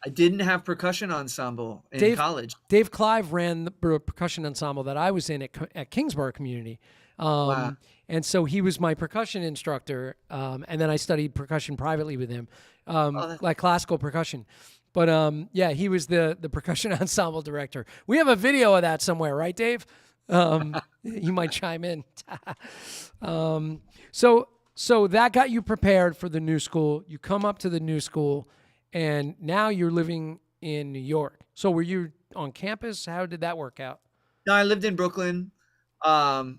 I didn't have percussion ensemble in Dave college. Dave Clive ran the percussion ensemble that I was in at Kingsborough Community. Wow. And so he was my percussion instructor. And then I studied percussion privately with him, Oh, that, like classical percussion. But yeah, he was the percussion ensemble director. We have a video of that somewhere, right, Dave? You might chime in. um, so that got you prepared for the new school. You come up to the new school, and now you're living in New York. So were you on campus? How did that work out? no, I lived in Brooklyn. I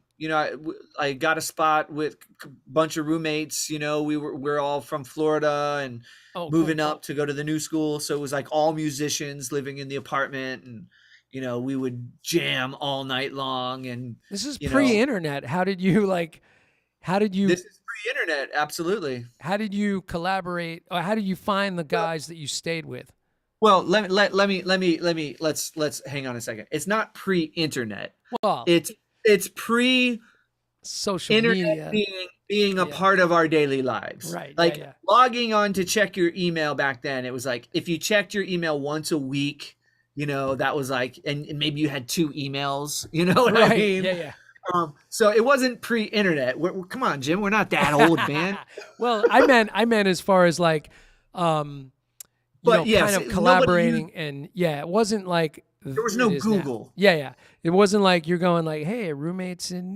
got a spot with a bunch of roommates. You know, we're all from Florida and Oh, cool. moving up to go to the new school. So it was like all musicians living in the apartment, and we would jam all night long. And This is you know, pre-internet. How did you like? How did you this is pre-internet, absolutely. how did you collaborate? Or how did you find the Well, guys that you stayed with? well, let's hang on a second. It's not pre-internet. Well, It's pre social internet media. being a Yeah. part of our daily lives. Right. Yeah. Like Yeah. logging on to check your email back then, it was like if you checked your email once a week, that was like, and maybe you had two Right. emails. You know what I mean? Yeah. So it wasn't pre-internet. Come on, Jim, we're not that old, man. Yeah. Well, I meant as far as like, um, But kind yes, of nobody used. collaborating, and yeah, it wasn't like There was it no is now. Google. Yeah. Yeah. It wasn't like you're going like, hey, roommates in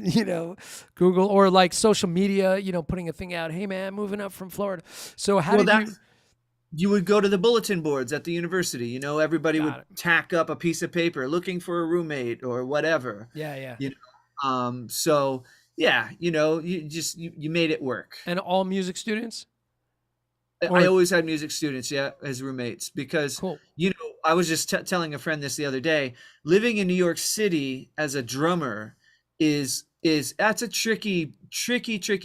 Google, or like social media, putting a thing out. Hey, man, moving up from Florida. So how Well, did that you? you would go to the bulletin boards at the university. Everybody would Got it. tack up a piece of paper looking for a roommate or whatever. Yeah. Yeah. You So yeah, you made it work. And all music students, I or always had music students, yeah, as roommates because cool. I was just telling a friend this the other day. Living in New York City as a drummer is that's a tricky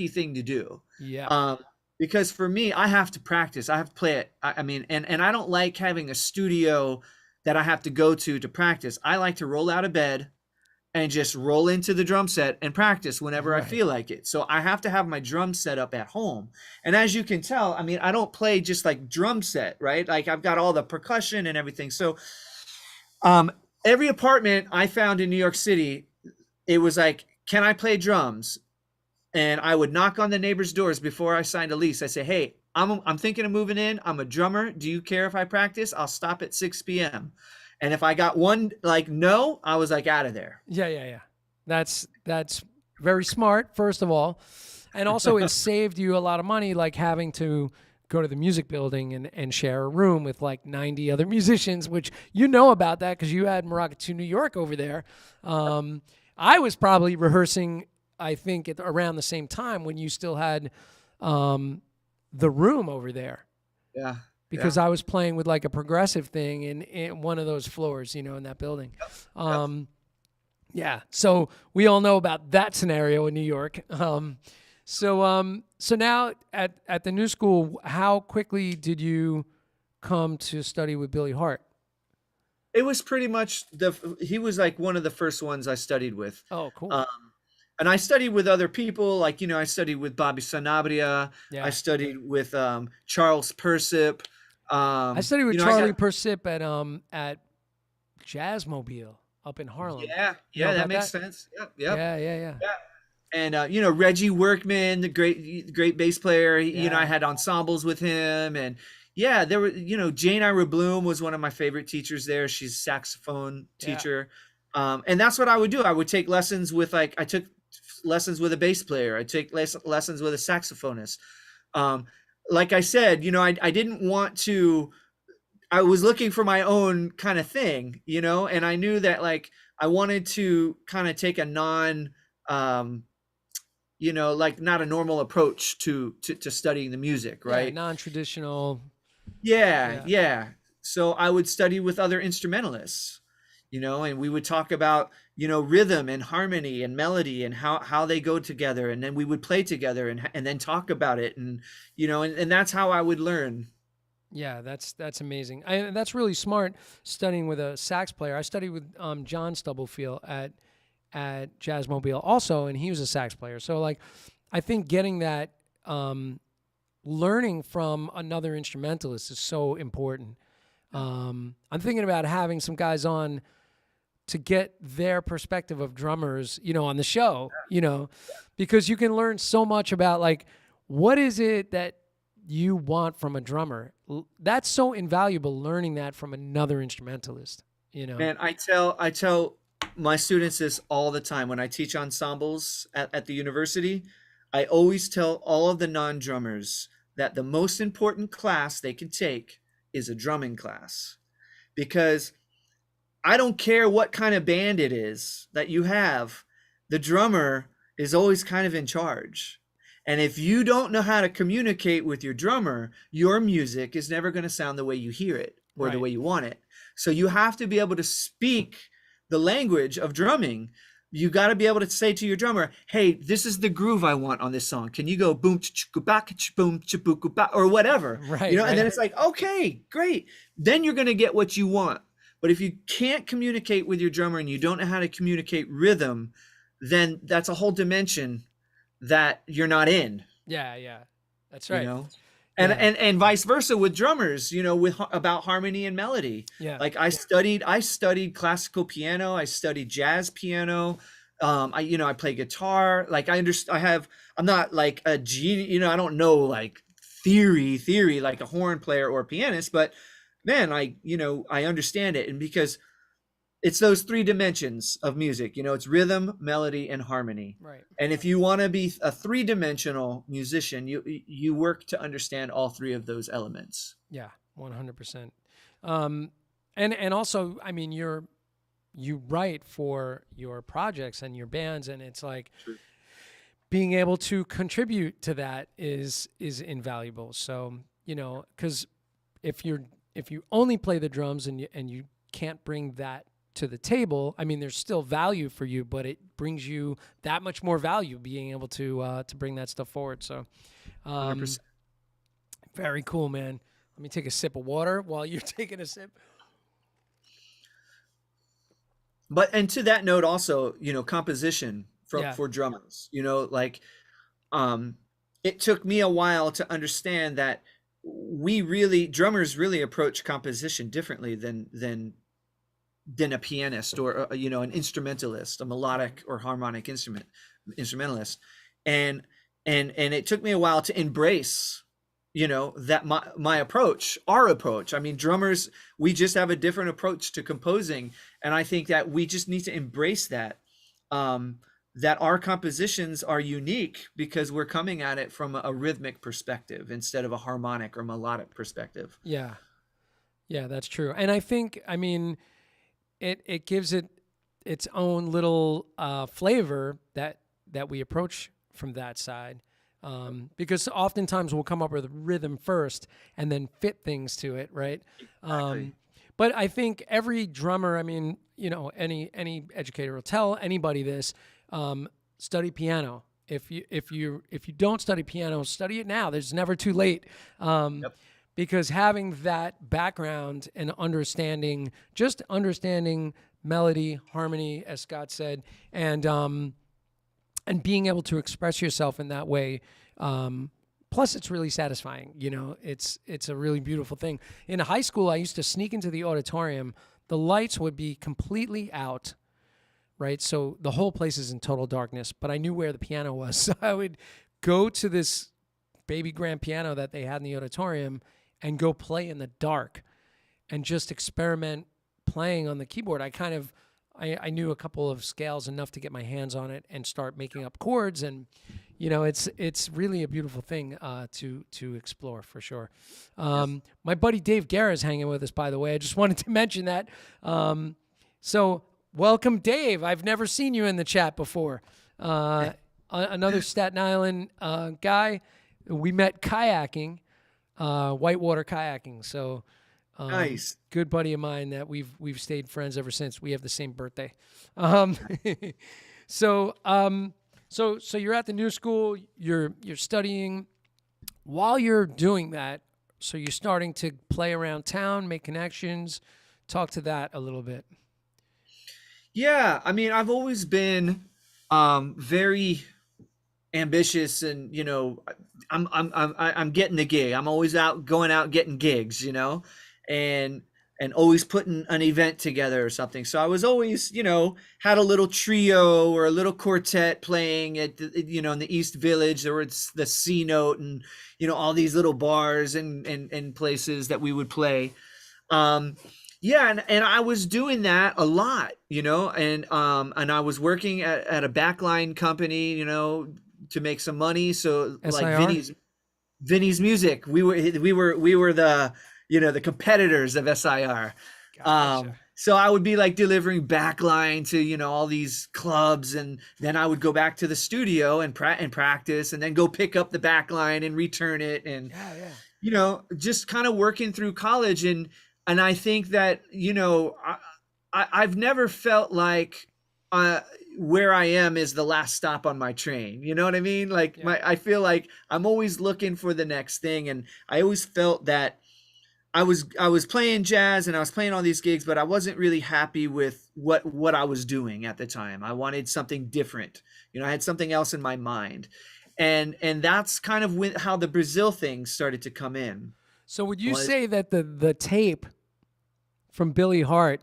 thing to do. Yeah. Um, because for me, I have to practice. I have to play it. I mean, and I don't like having a studio that I have to go to practice. I like to roll out of bed and just roll into the drum set and practice whenever I Right. feel like it. So I have to have my drum set up at home. And as you can tell, I mean, I don't play just like drum set, right? Like I've got all the percussion and everything. So um, every apartment I found in New York City, it was like, can I play drums? And I would knock on the neighbors' doors before I signed a lease. I say, hey, I'm thinking of moving in. I'm a drummer. Do you care if I practice? I'll stop at 6 p.m. And if I got one like no, I was like out of there. Yeah. Yeah. Yeah. That's very smart, first of all, and also it saved you a lot of money, like having to go to the music building and share a room with like 90 other musicians, which about that because you had Maracatu, New York over there. I was probably rehearsing, I think, at around the same time when you still had the room over there, Yeah. because Yeah. I was playing with like a progressive thing in one of those floors, in that building. Yep. Yeah, so we all know about that scenario in New York. So now at the new school, how quickly did you come to study with Billy Hart? It was pretty much he was like one of the first ones I studied with. Oh, cool. Um, and I studied with other people, like, I studied with Bobby Sanabria. I Yeah, studied with Charles Persip. I studied with I Charlie got, Persip at Jazzmobile up in Harlem. You know that about makes that? sense. Yep, yep. Yeah. Yeah. And Reggie Workman, the great bass player. I Yeah. had ensembles with him, and yeah, there were Jane Ira Bloom was one of my favorite teachers there. She's a saxophone Yeah. teacher, and that's what I would do. I would take lessons with I took lessons with a bass player. I took lessons with a saxophonist. Like I said, I didn't want to. I was looking for my own kind of thing, and I knew that like I wanted to kind of take a non like not a normal approach to studying the music, Yeah, right? non-traditional. Yeah, Yeah. yeah. So I would study with other instrumentalists, and we would talk about, rhythm and harmony and melody and how they go together. And then we would play together and then talk about it. And, and that's how I would learn. Yeah, that's amazing. That's really smart studying with a sax player. I studied with John Stubblefield at Jazzmobile also, and he was a sax player. So like, I think getting that learning from another instrumentalist is so important. I'm thinking about having some guys on to get their perspective of drummers, on the show, because you can learn so much about like, what is it that you want from a drummer? That's so invaluable, learning that from another instrumentalist. Man, I tell my students this all the time when I teach ensembles at the university. I always tell all of the non-drummers that the most important class they can take is a drumming class, because I don't care what kind of band it is that you have, the drummer is always kind of in charge. And if you don't know how to communicate with your drummer, your music is never going to sound the way you hear it or the Right. way you want it. So you have to be able to speak the language of drumming. You got to be able to say to your drummer, "Hey, this is the groove I want on this song. Can you go boom back boom ba or whatever?" Right. And then Right. it's like, "Okay, great." Then you're going to get what you want. But if you can't communicate with your drummer and you don't know how to communicate rhythm, then that's a whole dimension that you're not in, Yeah. Yeah. That's you right. know? And Yeah. and vice versa with drummers, with about harmony and melody. Yeah. Like I studied classical piano, I studied jazz piano. I play guitar. Like I'm not like a genius, I don't know like theory like a horn player or a pianist, but man, I understand it. And because it's those three dimensions of music, it's rhythm, melody, and harmony. Right. And if you want to be a three-dimensional musician, you work to understand all three of those elements. Yeah. 100%. And also, I mean, you write for your projects and your bands, and it's like True. being able to contribute to that is invaluable. So, because if you only play the drums and you can't bring that to the table, I mean, there's still value for you, but it brings you that much more value being able to bring that stuff forward. So, 100%. very cool, man. Let me take a sip of water while you're taking a sip. But and to that note also, composition Yeah. for drummers, like it took me a while to understand that drummers really approach composition differently than a pianist or an instrumentalist, a melodic or harmonic instrumentalist. And it took me a while to embrace that my approach, our approach. I mean, drummers, we just have a different approach to composing, and I think that we just need to embrace that, that our compositions are unique because we're coming at it from a rhythmic perspective instead of a harmonic or melodic perspective. Yeah. Yeah, that's true. And I think, I mean, it gives it its own little flavor that we approach from that side. Because oftentimes we'll come up with rhythm first and then fit things to it, right? Exactly. But I think every drummer, I mean, any educator will tell anybody this: study piano. If you don't study piano, study it now. There's never too late. Yep. Because having that background and understanding melody, harmony, as Scott said, and being able to express yourself in that way. Plus, it's really satisfying. It's a really beautiful thing. In high school, I used to sneak into the auditorium. The lights would be completely out, right? So the whole place is in total darkness, but I knew where the piano was. So I would go to this baby grand piano that they had in the auditorium and go play in the dark and just experiment playing on the keyboard. I knew a couple of scales enough to get my hands on it and start making up chords. And, it's really a beautiful thing to explore for sure. My buddy Dave Guerra is hanging with us, by the way. I just wanted to mention that. So welcome, Dave. I've never seen you in the chat before. another Staten Island guy. We met kayaking, whitewater kayaking. So Nice. good buddy of mine that we've stayed friends ever since. We have the same birthday. Um, so you're at the new school. You're studying. While you're doing that, so you're starting to play around town, make connections. Talk to that a little bit. Yeah, I mean, I've always been very ambitious, and I'm getting the gig. I'm always going out getting gigs, and always putting an event together or something. So I was always, had a little trio or a little quartet playing at in the East Village. There was the C Note and all these little bars and places that we would play. Yeah, and I was doing that a lot, and I was working at a backline company, to make some money. So like SIR? Vinny's Music, we were the the competitors of SIR. Gotcha. So I would be like delivering backline to all these clubs, and then I would go back to the studio and practice, and then go pick up the backline and return it, and just kind of working through college. And I think that, I've never felt like where I am is the last stop on my train. You know what I mean? Like I feel like I'm always looking for the next thing. And I always felt that I was playing jazz and I was playing all these gigs, but I wasn't really happy with what I was doing at the time. I wanted something different. I had something else in my mind. And that's kind of how the Brazil thing started to come in. So would you say that the tape from Billy Hart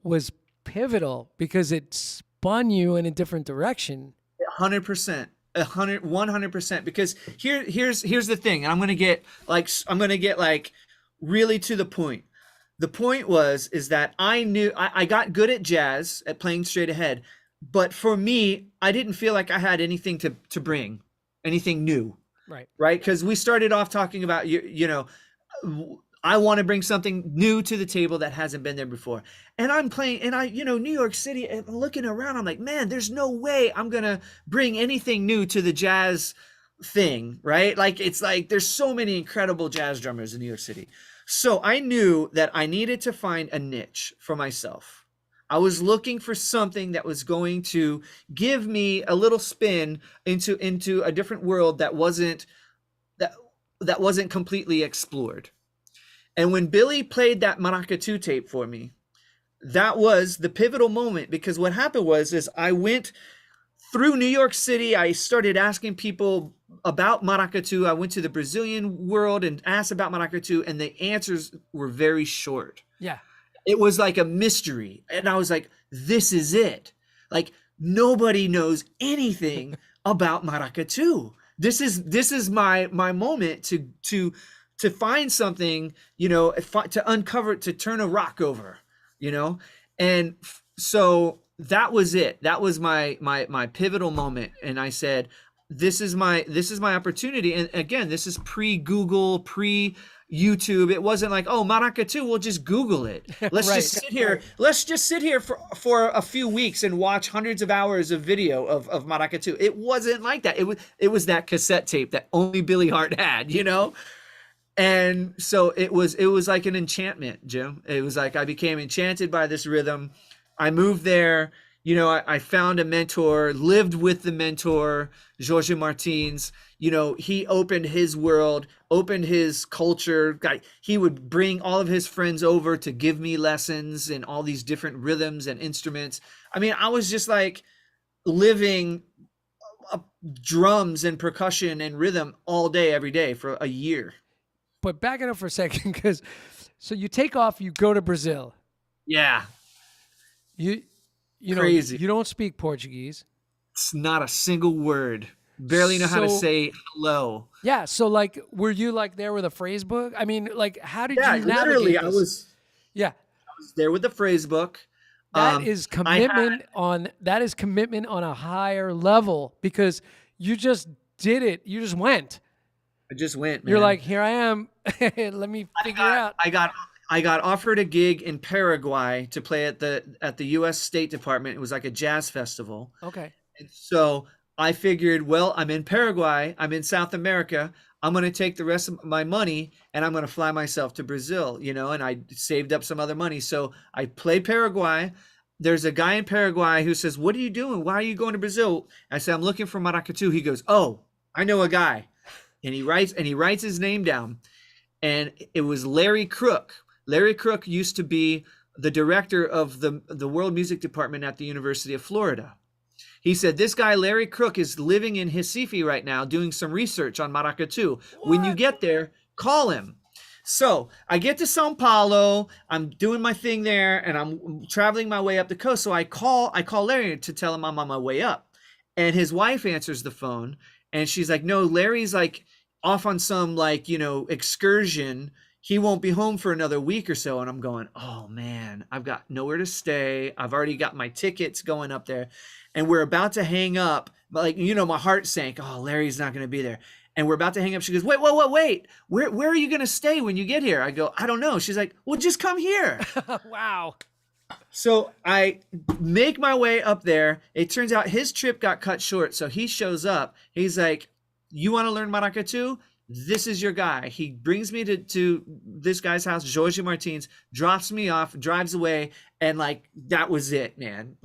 was pivotal because it spun you in a different direction? 100%. 100%. Because here's the thing, and I'm gonna get like really to the point. The point is that I knew I got good at jazz, at playing straight ahead, but for me, I didn't feel like I had anything to bring, anything new. Right? Because we started off talking about I want to bring something new to the table that hasn't been there before. And I'm playing, and New York City, and looking around, I'm like, man, there's no way I'm going to bring anything new to the jazz thing, right? Like, it's like, there's so many incredible jazz drummers in New York City. So I knew that I needed to find a niche for myself. I was looking for something that was going to give me a little spin into a different world that wasn't completely explored. And when Billy played that maracatu tape for me, that was the pivotal moment, because what happened is I went through New York City. I started asking people about maracatu. I went to the Brazilian world and asked about maracatu, and the answers were very short. Yeah. It was like a mystery. And I was like, this is it. Like, nobody knows anything about maracatu. This is my moment to find something, to uncover, to turn a rock over, and so that was it. That was my pivotal moment. And I said, this is my opportunity. And again, this is pre-Google, pre-YouTube. It wasn't like, oh, maracatu, we'll just Google it. Let's just sit here. Let's just sit here for a few weeks and watch hundreds of hours of video of maracatu. It wasn't like that. It was that cassette tape that only Billy Hart had, And so it was like an enchantment, Jim. It was like I became enchanted by this rhythm. I moved there. I found a mentor, lived with the mentor, Jorge Martins. He opened his world, opened his culture. He would bring all of his friends over to give me lessons in all these different rhythms and instruments. I mean, I was just like living drums and percussion and rhythm all day, every day for a year. But back it up for a second, because so you take off, you go to Brazil. Yeah. You Crazy. You don't speak Portuguese. It's not a single word. Barely know how to say hello. Yeah. So like, were you like there with a phrase book? I mean, like, how did you navigate literally, this? I was there with the phrase book. That is commitment that is commitment on a higher level, because you just did it. You just went. I just went, man. You're like, here I am. Let me figure it out. I got offered a gig in Paraguay to play at the U.S. State Department. It was like a jazz festival. Okay. And so I figured, well, I'm in Paraguay, I'm in South America. I'm going to take the rest of my money and I'm going to fly myself to Brazil, and I saved up some other money. So I played Paraguay. There's a guy in Paraguay who says, "What are you doing? Why are you going to Brazil?" I said, "I'm looking for maracatu." He goes, "Oh, I know a guy." And he writes his name down. And it was Larry Crook. Larry Crook used to be the director of the World Music Department at the University of Florida. He said, "This guy, Larry Crook, is living in Recife right now doing some research on maracatu. When you get there, call him." So I get to Sao Paulo. I'm doing my thing there, and I'm traveling my way up the coast. So I call Larry to tell him I'm on my way up. And his wife answers the phone, and she's like, "No, Larry's like off on some excursion. He won't be home for another week or so." And I'm going, "Oh man, I've got nowhere to stay. I've already got my tickets going up there." And we're about to hang up. But my heart sank. Oh, Larry's not going to be there. And we're about to hang up. She goes, "Wait. Where are you going to stay when you get here?" I go, "I don't know." She's like, "Well, just come here." Wow. So I make my way up there. It turns out his trip got cut short. So he shows up. He's like, "You want to learn maracatu? This is your guy." He brings me to this guy's house, Jorge Martins, drops me off, drives away. And that was it, man.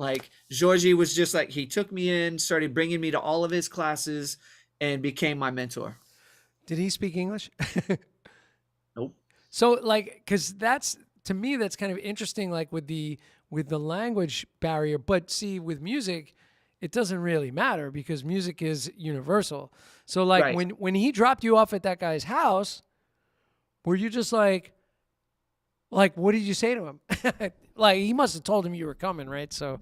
Jorge was just he took me in, started bringing me to all of his classes and became my mentor. Did he speak English? Nope. So because to me, that's kind of interesting, with the language barrier. But see, with music, it doesn't really matter because music is universal. So Right. when he dropped you off at that guy's house, were you just like what did you say to him? He must have told him you were coming, right? So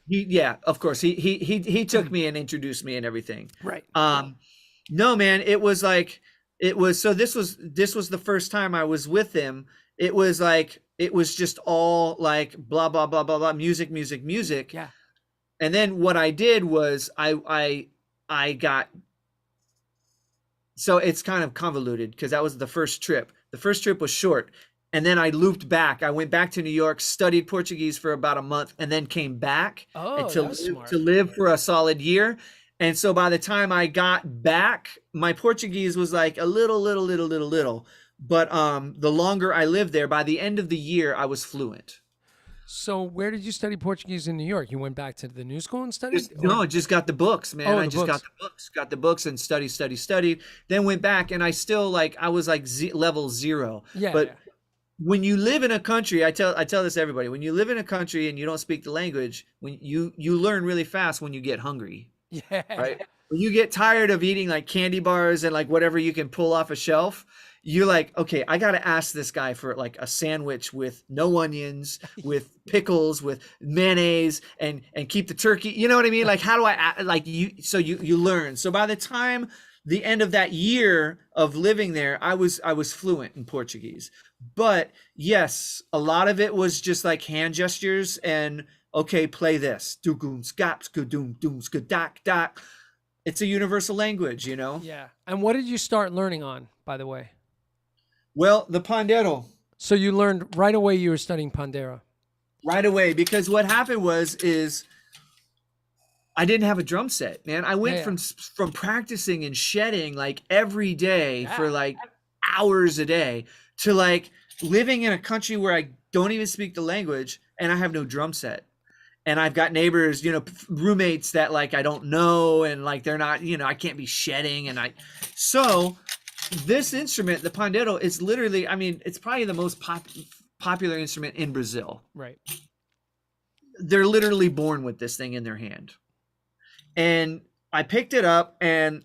Yeah, of course. He took me and introduced me and everything. right. No, man, it was so this was the first time I was with him. It was just all blah blah blah blah blah, music. Yeah. And then what I did was I got, so it's kind of convoluted because that was the first trip. The first trip was short. And then I looped back. I went back to New York, studied Portuguese for about a month, and then came back To live for a solid year. And so by the time I got back, my Portuguese was a little. But the longer I lived there, by the end of the year, I was fluent. So where did you study Portuguese in New York? You went back to the new school and studied? No, just got the books, man. Oh, I just got the books and studied. Then went back and I still I was level 0. Yeah. But when you live in a country, I tell this to everybody, when you live in a country and you don't speak the language, when you learn really fast when you get hungry. Yeah. Right? When you get tired of eating candy bars and whatever you can pull off a shelf, you're okay, I got to ask this guy for a sandwich with no onions, with pickles, with mayonnaise, and keep the turkey. You know what I mean? How do I so you learn. So by the time the end of that year of living there, I was fluent in Portuguese. But yes, a lot of it was just hand gestures and okay, play this. It's a universal language, Yeah. And what did you start learning on, by the way? Well, the Pandeiro. So you learned right away you were studying Pandeiro. Right away, because what happened is I didn't have a drum set, man. I went from practicing and shedding every day for hours a day to living in a country where I don't even speak the language and I have no drum set. And I've got neighbors, roommates that I don't know and they're not, I can't be shedding so this instrument, the pandeiro, is literally, it's probably the most popular instrument in Brazil. Right. They're literally born with this thing in their hand. And I picked it up and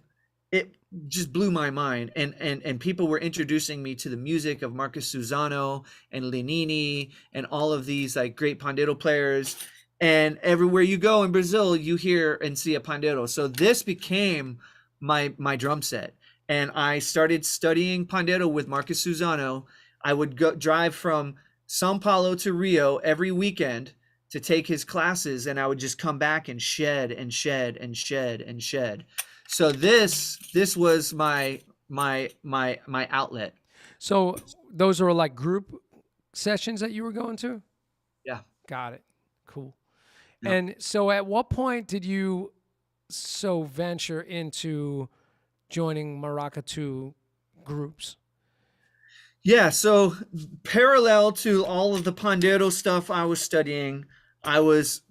it just blew my mind. And people were introducing me to the music of Marcus Susano and Lenini and all of these great pandeiro players. And everywhere you go in Brazil, you hear and see a pandeiro. So this became my drum set. And I started studying pandeiro with Marcus Susano. I would drive from Sao Paulo to Rio every weekend to take his classes, and I would just come back and shed. So this was my outlet. So those are group sessions that you were going to? Yeah. Got it. Cool. Yeah. And so at what point did you so venture into joining maracatu groups? Yeah, so parallel to all of the Pandeiro stuff I was studying, I was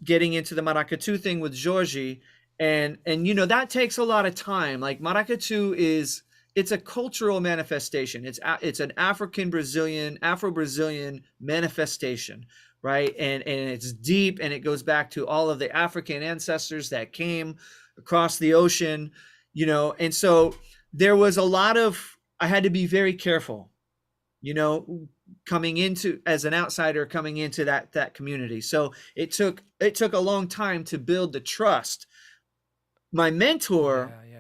getting into the maracatu thing with Georgie, and you know that takes a lot of time. Like maracatu is it's a cultural manifestation. It's an Afro-Brazilian manifestation, right? And it's deep and it goes back to all of the African ancestors that came across the ocean, you know. And so there was a lot of I had to be very careful, you know, coming into as an outsider coming into that community. So it took a long time to build the trust. My mentor Yeah.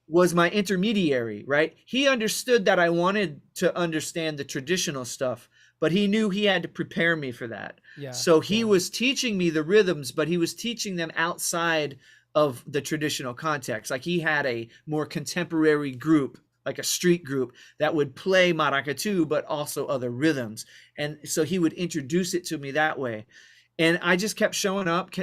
was my intermediary, right? He understood that I wanted to understand the traditional stuff, but he knew he had to prepare me for that. Yeah. So he was teaching me the rhythms, but he was teaching them outside of the traditional context. Like he had a more contemporary group, like a street group that would play maracatu, but also other rhythms. And so he would introduce it to me that way. And I just kept showing up,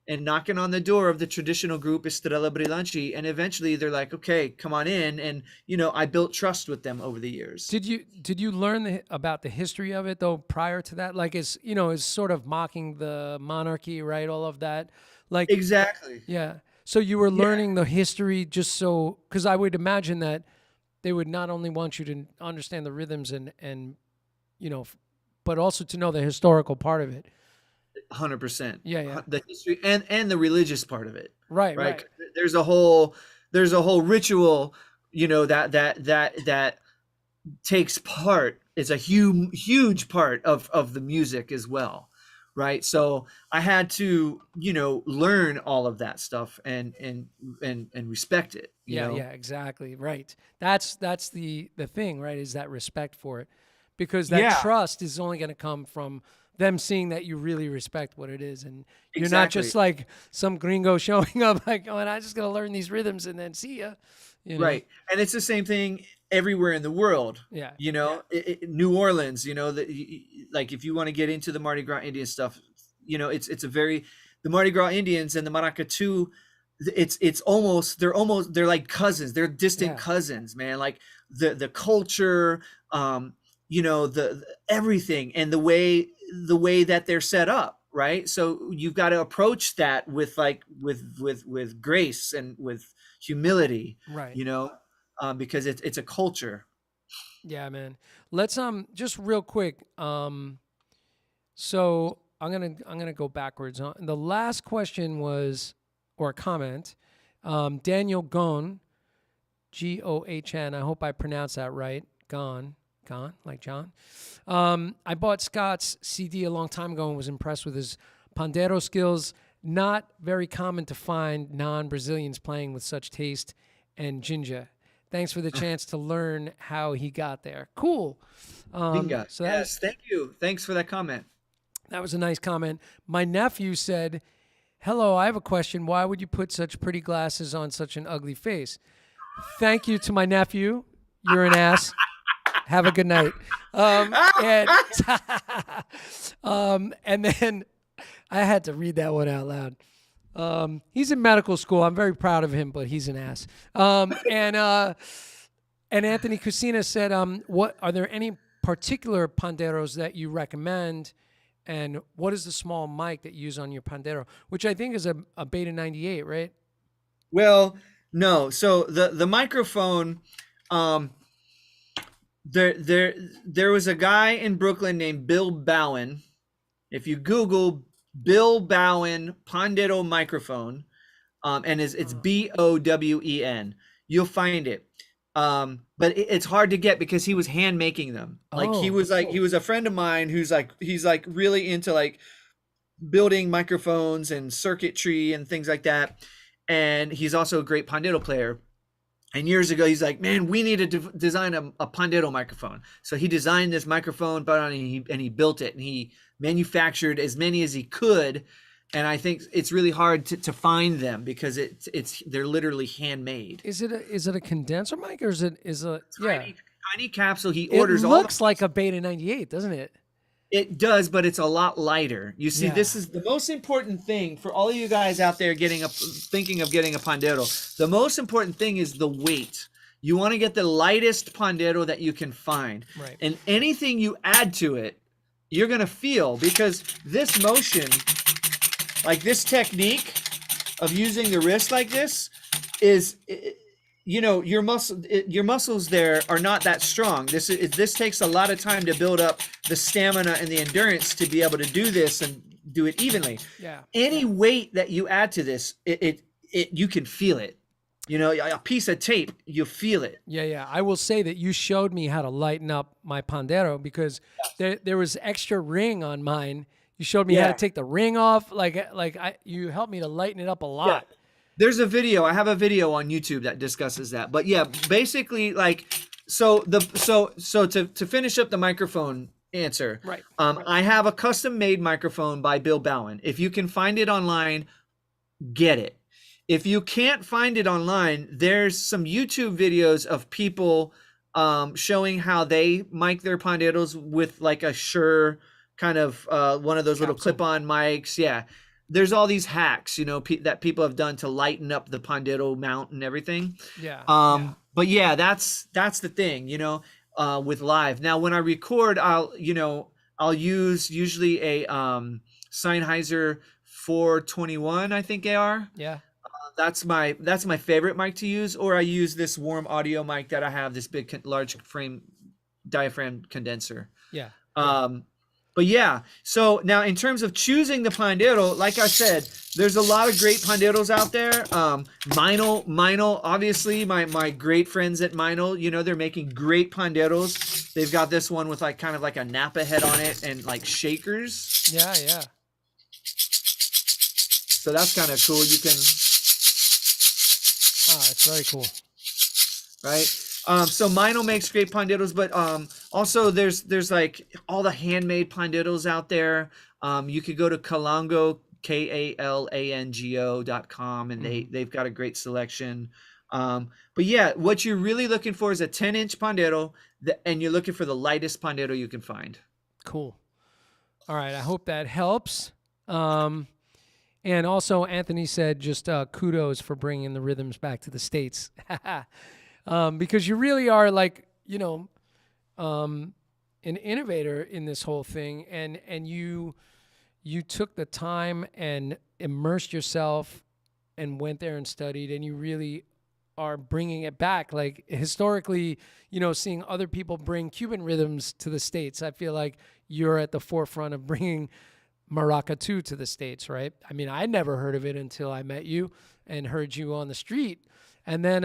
and knocking on the door of the traditional group Estrela Brilhante. And eventually they're like, okay, come on in. And, you know, I built trust with them over the years. Did you learn about the history of it though prior to that? Like it's, you know, it's sort of mocking the monarchy, right? All of that. Like Exactly. yeah. So you were learning the history just so, because I would imagine that they would not only want you to understand the rhythms and you know, but also to know the historical part of it. 100%. Yeah. The history and the religious part of it. Right. There's a whole ritual, you know, that takes part. It's a huge part of the music as well. Right. So I had to, you know, learn all of that stuff and respect it. You know? Yeah, exactly. Right. That's the thing, right? Is that respect for it. Because that trust is only going to come from them seeing that you really respect what it is. And you're not just like some gringo showing up like, oh, and I just got to learn these rhythms and then see ya. You know? Right. And it's the same thing everywhere in the world. Yeah. You know, New Orleans, you know, like if you want to get into the Mardi Gras Indian stuff, you know, it's the Mardi Gras Indians and the maracatu, they're like cousins. They're distant cousins, man. Like the culture, you know, the everything and the way that they're set up, right? So you've got to approach that with grace and with humility, right? You know, because it's a culture. Yeah, man. Let's just real quick. So I'm gonna go backwards. The last question was, or a comment, Daniel Gohn, Gohn. I hope I pronounced that right. Gone, like John. I bought Scott's CD a long time ago and was impressed with his Pandeiro skills. Not very common to find non-Brazilians playing with such taste and ginger. Thanks for the chance to learn how he got there. Cool. So yes, thank you. Thanks for that comment. That was a nice comment. My nephew said, "Hello, I have a question. Why would you put such pretty glasses on such an ugly face?" Thank you to my nephew. You're an ass. Have a good night. And then I had to read that one out loud. He's in medical school. I'm very proud of him, but he's an ass. And Anthony Cusina said, "What are there any particular pandeiros that you recommend? And what is the small mic that you use on your pandeiro?" Which I think is a Beta 98, right? Well, no. So the microphone, there was a guy in Brooklyn named Bill Bowen. If you Google Bill Bowen Pandeiro microphone, and it's Bowen, you'll find it. But it's hard to get because he was hand making them. Like he was a friend of mine he's really into like building microphones and circuitry and things like that. And he's also a great Pandeiro player. And years ago, he's like, man, we need to design a Pandeiro microphone. So he designed this microphone, and he built it, and he manufactured as many as he could. And I think it's really hard to find them because they're literally handmade. Is it a condenser mic or is a tiny capsule? He orders all. It looks like a Beta 98, doesn't it? It does, but it's a lot lighter. You see, Yeah. this is the most important thing for all of you guys out there thinking of getting a pandero. The most important thing is the weight. You want to get the lightest pandero that you can find. Right. And anything you add to it, you're going to feel, because this motion, like this technique of using the wrist like this, is, you know, your muscles there are not that strong. This takes a lot of time to build up the stamina and the endurance to be able to do this and do it evenly. Yeah. Any weight that you add to this, you can feel it. You know, a piece of tape, you feel it. Yeah, yeah. I will say that you showed me how to lighten up my pandero, because there was extra ring on mine. You showed me how to take the ring off. You helped me to lighten it up a lot. Yeah. There's a video. I have a video on YouTube that discusses that. But yeah, basically, like, so to finish up the microphone answer, Right. I have a custom made microphone by Bill Bowen. If you can find it online, get it. If you can't find it online, there's some YouTube videos of people showing how they mic their panderos with like a Shure kind of one of those little clip-on mics. Yeah. There's all these hacks, you know, that people have done to lighten up the pandero mount and everything. Yeah. But yeah, that's the thing, you know, with live. Now, when I record, I'll use usually a Sennheiser 421, I think they are. Yeah. That's my favorite mic to use, or I use this warm audio mic that I have, this big large frame diaphragm condenser. Yeah. But yeah, so now in terms of choosing the pandero, like I said, there's a lot of great panderos out there. Meinl, obviously, my great friends at Meinl, you know, they're making great panderos. They've got this one with like kind of like a Napa head on it and like shakers. Yeah, yeah. So that's kind of cool. You can. It's very cool. Right. So Meinl makes great panderos, but also there's like all the handmade panderos out there. You could go to Kalango, KALANGO.com, and they've got a great selection. But yeah, what you're really looking for is a 10-inch pandero, and you're looking for the lightest pandero you can find. Cool. All right. I hope that helps. And also, Anthony said just kudos for bringing the rhythms back to the States. Because you really are like, you know, an innovator in this whole thing. And you took the time and immersed yourself and went there and studied, and you really are bringing it back. Like historically, you know, seeing other people bring Cuban rhythms to the States, I feel like you're at the forefront of bringing maracatu to the States, right? I mean, I never heard of it until I met you and heard you on the street. And then,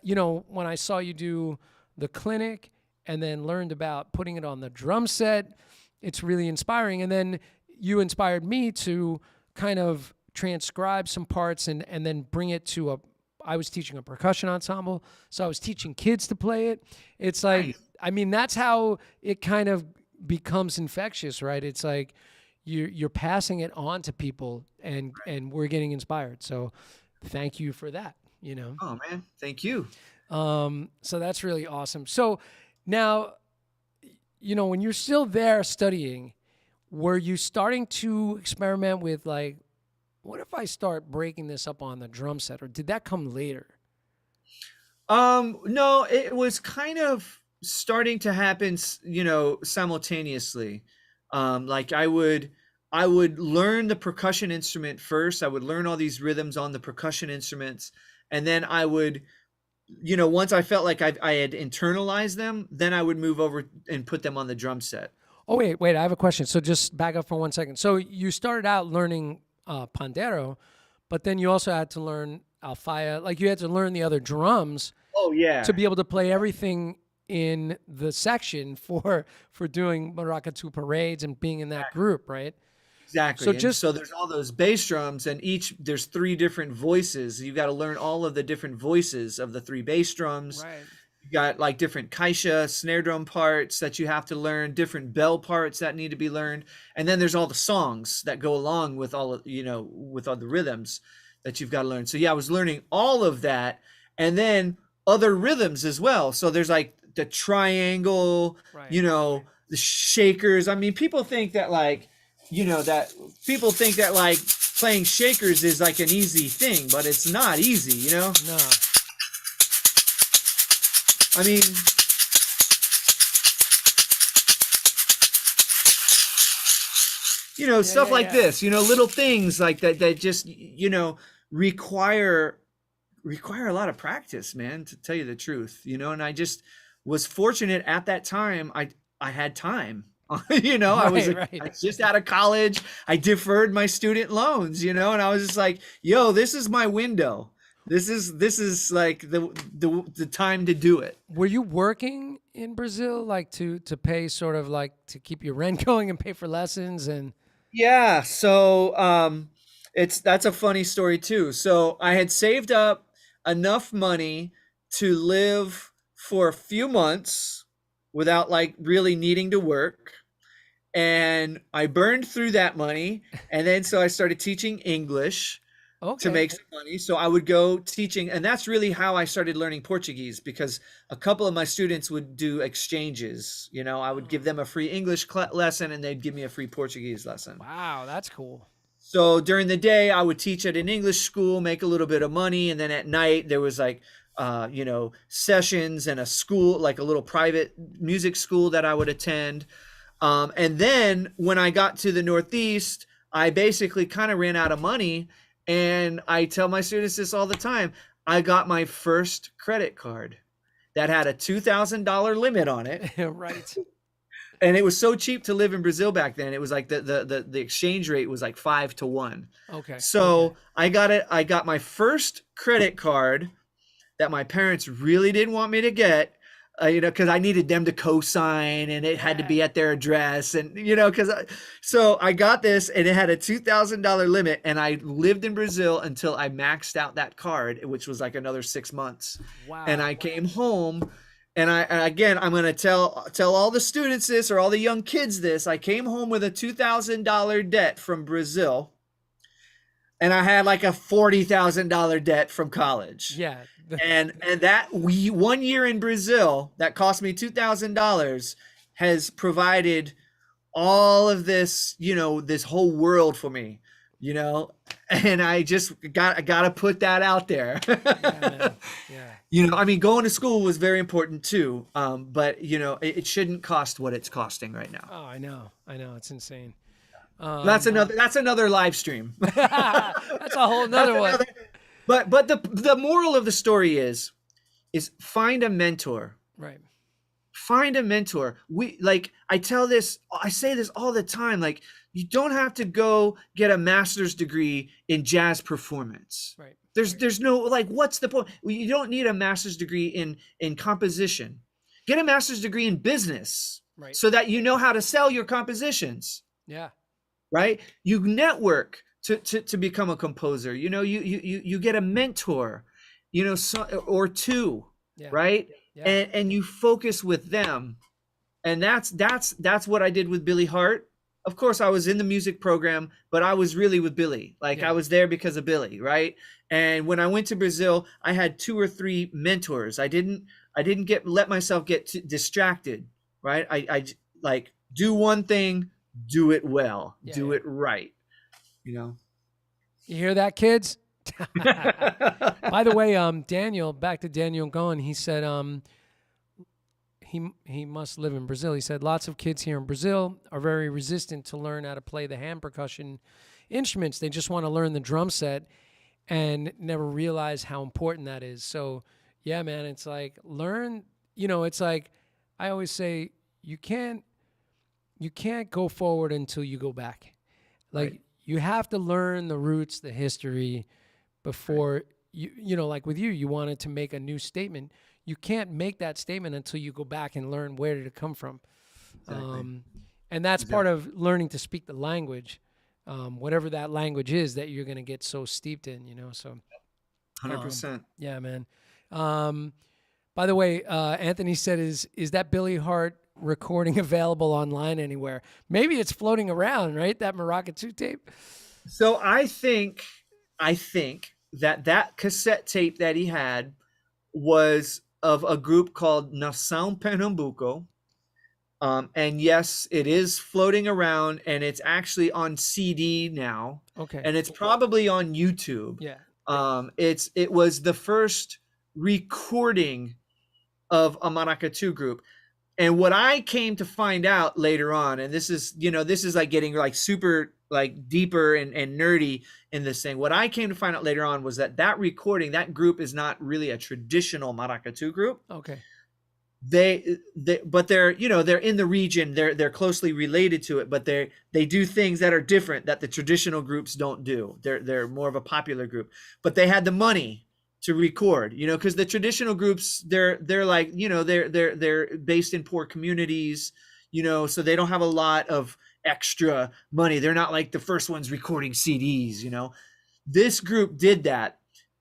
you know, when I saw you do the clinic and then learned about putting it on the drum set, it's really inspiring. And then you inspired me to kind of transcribe some parts and then bring it to I was teaching a percussion ensemble, so I was teaching kids to play it. It's like, nice. I mean, that's how it kind of becomes infectious, right? It's like you're passing it on to people, and we're getting inspired. So thank you for that, you know. Oh man, thank you. So that's really awesome. So now, you know, when you're still there studying, were you starting to experiment with like, what if I start breaking this up on the drum set, or did that come later? No, it was kind of starting to happen, you know, simultaneously. Like I would learn the percussion instrument first. I would learn all these rhythms on the percussion instruments, and then I would, you know, once I felt like I had internalized them, then I would move over and put them on the drum set. Oh, wait, I have a question. So just back up for 1 second. So you started out learning pandero, but then you also had to learn alfaya, like you had to learn the other drums. Oh yeah. To be able to play everything in the section for doing maracatu parades and being in that group, right? Exactly. So there's all those bass drums, and there's 3 different voices. You got to learn all of the different voices of the 3 bass drums. Right. You got like different caixa, snare drum parts that you have to learn, different bell parts that need to be learned. And then there's all the songs that go along with all of, you know, with all the rhythms that you've got to learn. So yeah, I was learning all of that, and then other rhythms as well. So there's like the triangle, right, you know, the shakers. I mean, people think that like, that people think that like playing shakers is like an easy thing, but it's not easy, No. I mean, stuff like this, little things like that just, require a lot of practice, man, to tell you the truth, and I just was fortunate at that time. I had time. I was just out of college. I deferred my student loans, and I was just like, yo, this is my window. This is like the time to do it. Were you working in Brazil, like to pay sort of like to keep your rent going and pay for lessons and? Yeah. So that's a funny story too. So I had saved up enough money to live for a few months without like really needing to work. And I burned through that money. And then so I started teaching English to make some money. So I would go teaching. And that's really how I started learning Portuguese, because a couple of my students would do exchanges. I would give them a free English lesson and they'd give me a free Portuguese lesson. Wow, that's cool. So during the day, I would teach at an English school, make a little bit of money. And then at night, there was like, sessions and a school, like a little private music school that I would attend. And then when I got to the Northeast, I basically kind of ran out of money. And I tell my students this all the time. I got my first credit card that had a $2,000 limit on it. Right. And it was so cheap to live in Brazil back then. It was like the exchange rate was like 5 to 1. Okay. So I got my first credit card that my parents really didn't want me to get, because I needed them to co-sign and it had to be at their address. And, so I got this and it had a $2,000 limit, and I lived in Brazil until I maxed out that card, which was like another 6 months. Wow. And I came home. And I'm going to tell all the students this, or all the young kids this. I came home with a $2,000 debt from Brazil, and I had like a $40,000 debt from college. Yeah. And that 1 year in Brazil that cost me $2,000 has provided all of this, this whole world for me, and I just got to put that out there. Yeah. I mean, going to school was very important too. But it shouldn't cost what it's costing right now. Oh, I know. It's insane. That's another live stream. That's a whole nother one. But the moral of the story is find a mentor. Right. Find a mentor. I say this all the time. Like, you don't have to go get a master's degree in jazz performance. Right. There's no, like, what's the point? You don't need a master's degree in composition. Get a master's degree in business. Right. So that you know how to sell your compositions. Yeah. Right. You network to become a composer. You get a mentor, or two. Yeah. Right. Yeah. And you focus with them. And that's what I did with Billy Hart. Of course, I was in the music program, but I was really with Billy. I was there because of Billy, right? And when I went to Brazil, I had 2 or 3 mentors. I didn't let myself get distracted, right? I like, do one thing, do it well, do it right, You hear that, kids? By the way, Daniel, back to Daniel going, he said, he must live in Brazil. He said lots of kids here in Brazil are very resistant to learn how to play the hand percussion instruments. They just want to learn the drum set and never realize how important that is. So, yeah, man, it's like learn, it's like I always say you can't go forward until you go back. Like, right. You have to learn the roots, the history before like with you wanted to make a new statement. You can't make that statement until you go back and learn where did it come from. Exactly. And that's part of learning to speak the language, whatever that language is that you're going to get so steeped in, so. 100%. Yeah, man. By the way, Anthony said, is that Billy Hart recording available online anywhere? Maybe it's floating around, right? That maracatu tape. So I think that cassette tape that he had was of a group called Nação Pernambuco, And yes, it is floating around, and it's actually on CD now, Okay. and it's probably on YouTube. Yeah. It was the first recording of a maracatu group. And what I came to find out later on, and this is like getting like super like deeper and nerdy in this thing. What I came to find out later on was that recording, that group is not really a traditional maracatu group. Okay. But they're, they're in the region, they're closely related to it, but they do things that are different that the traditional groups don't do. They're more of a popular group, but they had the money to record, because the traditional groups, they're like, they're based in poor communities, so they don't have a lot of extra money. They're not like the first ones recording CDs. This group did that,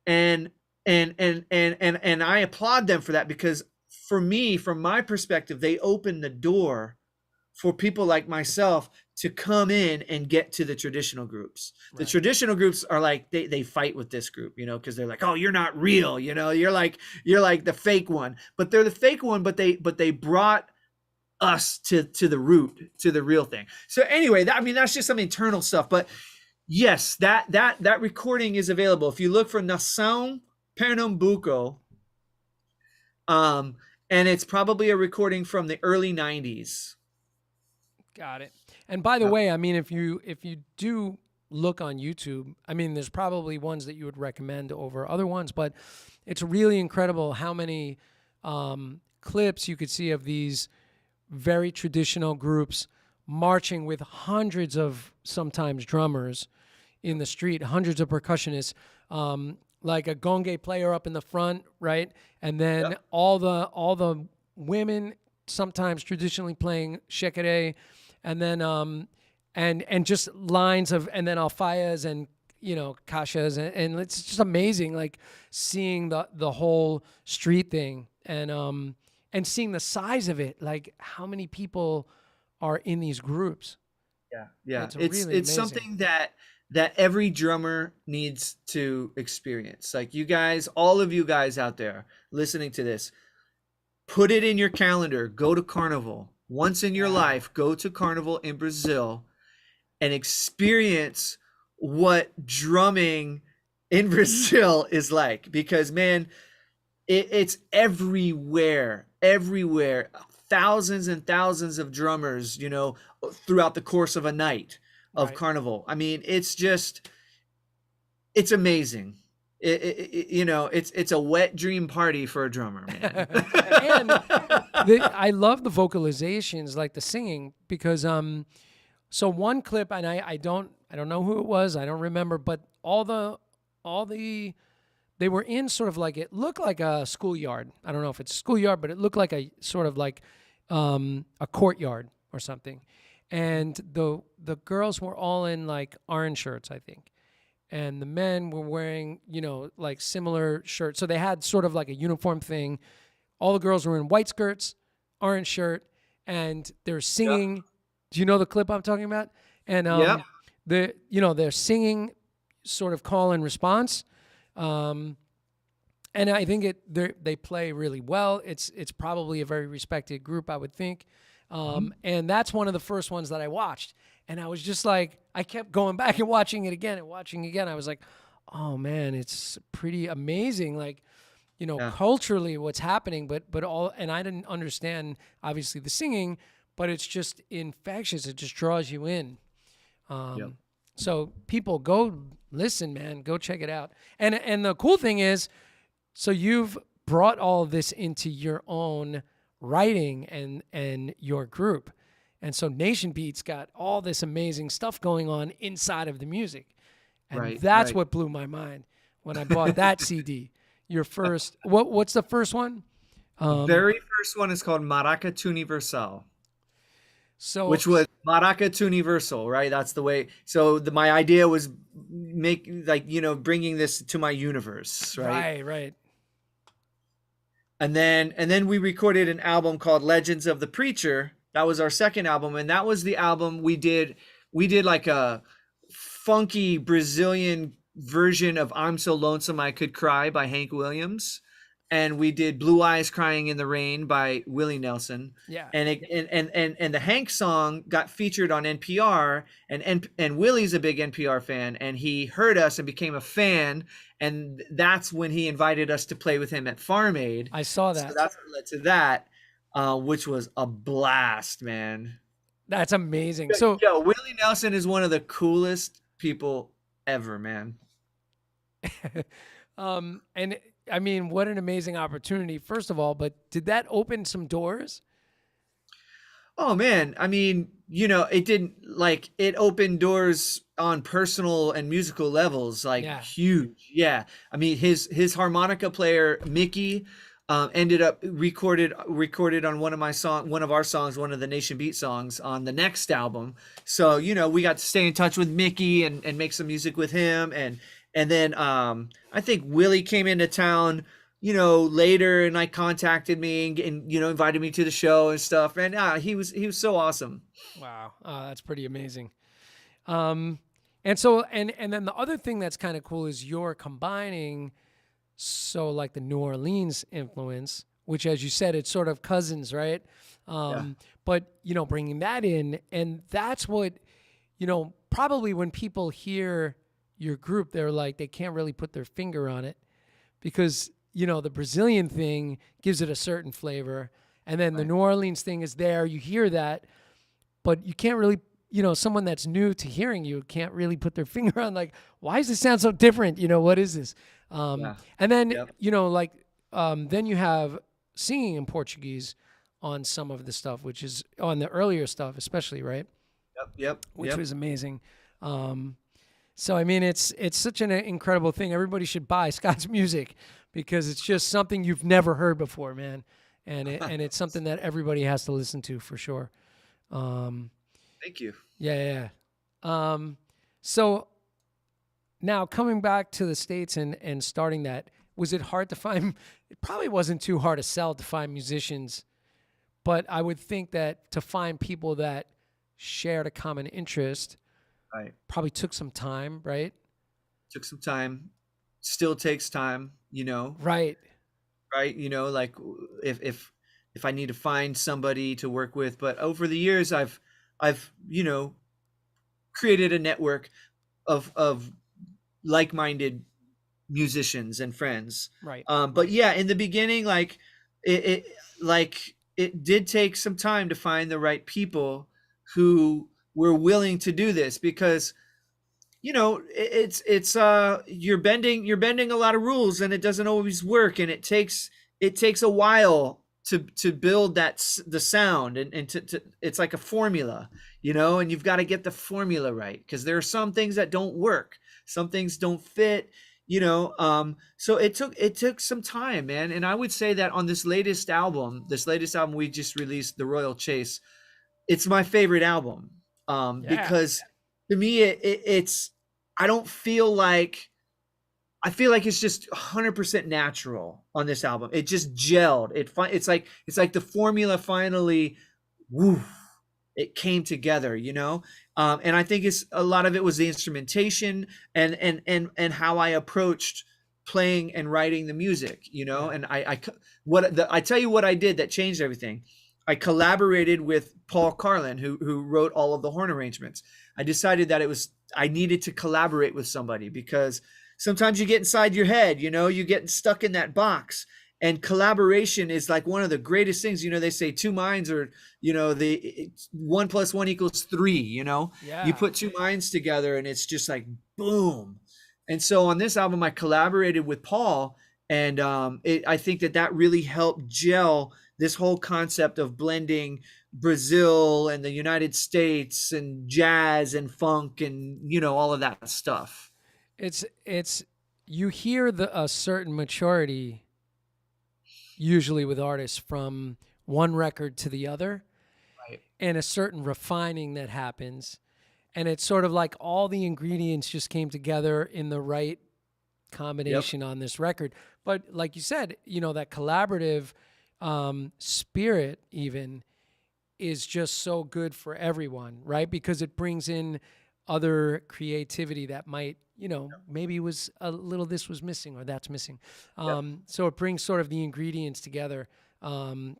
and I applaud them for that, because for me, from my perspective, they opened the door for people like myself to come in and get to the traditional groups. The traditional groups are like, they fight with this group, because they're like, oh, you're not real, you're like the fake one. But they're the fake one, but they brought us to the root, to the real thing. So anyway, that's just some internal stuff. But yes, that recording is available. If you look for Nação Pernambuco, and it's probably a recording from the early 90s. Got it. And by the way, if you do look on YouTube, there's probably ones that you would recommend over other ones, but it's really incredible how many clips you could see of these very traditional groups marching with hundreds of sometimes drummers in the street, hundreds of percussionists, like a gonge player up in the front, right? And then all the women sometimes traditionally playing shekere, and then and just lines of, and then alfaias and kashas, and it's just amazing, like seeing the whole street thing, and seeing the size of it, like how many people are in these groups. Yeah. It's really amazing. Something that every drummer needs to experience. Like, you guys, all of you guys out there listening to this, put it in your calendar. Go to Carnival. Once in your life, go to Carnival in Brazil and experience what drumming in Brazil is like. Because, man, it's everywhere. Thousands and thousands of drummers, throughout the course of a night of Carnival. It's amazing. It's a wet dream party for a drummer, man. And I love the vocalizations, like the singing, because so one clip, and I don't know who it was, I don't remember, but all the they were in sort of like, it looked like a schoolyard. I don't know if it's a schoolyard, but it looked like a sort of like a courtyard or something. And the girls were all in like orange shirts, I think. And the men were wearing, like similar shirts. So they had sort of like a uniform thing. All the girls were in white skirts, orange shirt, and they're singing. Yep. Do you know the clip I'm talking about? And they're singing sort of call and response. And I think they play really well. It's probably a very respected group, I would think. And that's one of the first ones that I watched. And I was just like, I kept going back and watching it again and watching again. I was like, oh man, it's pretty amazing. Like, culturally what's happening, but all, and I didn't understand obviously the singing, but it's just infectious. It just draws you in. So people, go listen, man, go check it out. And the cool thing is, so you've brought all this into your own writing and your group. And so Nation Beats got all this amazing stuff going on inside of the music. And that's what blew my mind when I bought that CD. Your first, what's the first one? Very first one is called Maracatu Universal. So, which was Maracatu Universal, right? That's the way. So my idea was bringing this to my universe, right? Right. And then we recorded an album called Legends of the Preacher. That was our second album, and that was the album we did like a funky Brazilian version of I'm So Lonesome I Could Cry by Hank Williams. and we did Blue Eyes Crying in the Rain by Willie Nelson. Yeah. And the Hank song got featured on NPR, and Willie's a big NPR fan, and he heard us and became a fan, and that's when he invited us to play with him at Farm Aid. I saw So that. that's what led to that, which was a blast, man. That's amazing. So, Yo, Willie Nelson is one of the coolest people ever, man. and I mean, what an amazing opportunity, first of all, but did that open some doors? Oh man, I mean, it didn't like it opened doors on personal and musical levels, like Yeah. huge. Yeah, I mean, his harmonica player Mickey ended up recorded on one of our songs, one of the Nation Beat songs on the next album. So we got to stay in touch with Mickey and make some music with him, and then I think Willie came into town later and contacted me and invited me to the show and stuff. And he was so awesome. Wow. That's pretty amazing. And so, and then the other thing that's kind of cool is you're combining, so like the New Orleans influence, which, as you said, it's sort of cousins, right? But, bringing that in, and that's what, probably when people hear your group, they're like, they can't really put their finger on it because, the Brazilian thing gives it a certain flavor. And then the New Orleans thing is there. You hear that, but you can't really, someone that's new to hearing you can't really put their finger on, like, why does this sound so different? What is this? And then, then you have singing in Portuguese on some of the stuff, which is on the earlier stuff, especially, right? Which was amazing. So, I mean, it's such an incredible thing. Everybody should buy Scott's music because it's just something you've never heard before, man. And it's something that everybody has to listen to for sure. Thank you. Yeah. So now coming back to the States and starting that, was it hard to find? It probably wasn't too hard to sell to find musicians, but I would think that to find people that shared a common interest probably took some time, right? Took some time. Still takes time, Right. Like if I need to find somebody to work with, but over the years I've created a network of like-minded musicians and friends. Right. But yeah, in the beginning, it did take some time to find the right people who were willing to do this because it's you're bending a lot of rules and it doesn't always work, and it takes a while to build the sound and to it's like a formula, and you've got to get the formula right because there are some things that don't work, some things don't fit, so it took some time, man. And I would say that on this latest album we just released, The Royal Chase, it's my favorite album because to me it's I feel like it's just 100% natural on this album. It just gelled. It's like the formula finally, it came together, and I think it's a lot of it was the instrumentation and how I approached playing and writing the music, and I tell you what I did that changed everything. I collaborated with Paul Carlin, who wrote all of the horn arrangements. I decided that I needed to collaborate with somebody because sometimes you get inside your head, you get stuck in that box, and collaboration is like one of the greatest things. They say two minds are, the 1 + 1 = 3, you put two minds together and it's just like, boom. And so on this album, I collaborated with Paul, and I think that really helped gel this whole concept of blending Brazil and the United States and jazz and funk and, all of that stuff. It's you hear a certain maturity usually with artists from one record to the other, right, and a certain refining that happens. And it's sort of like all the ingredients just came together in the right combination on this record. But like you said, that collaborative spirit even is just so good for everyone, right? Because it brings in other creativity that might, maybe it was a little this was missing or that's missing. So it brings sort of the ingredients together.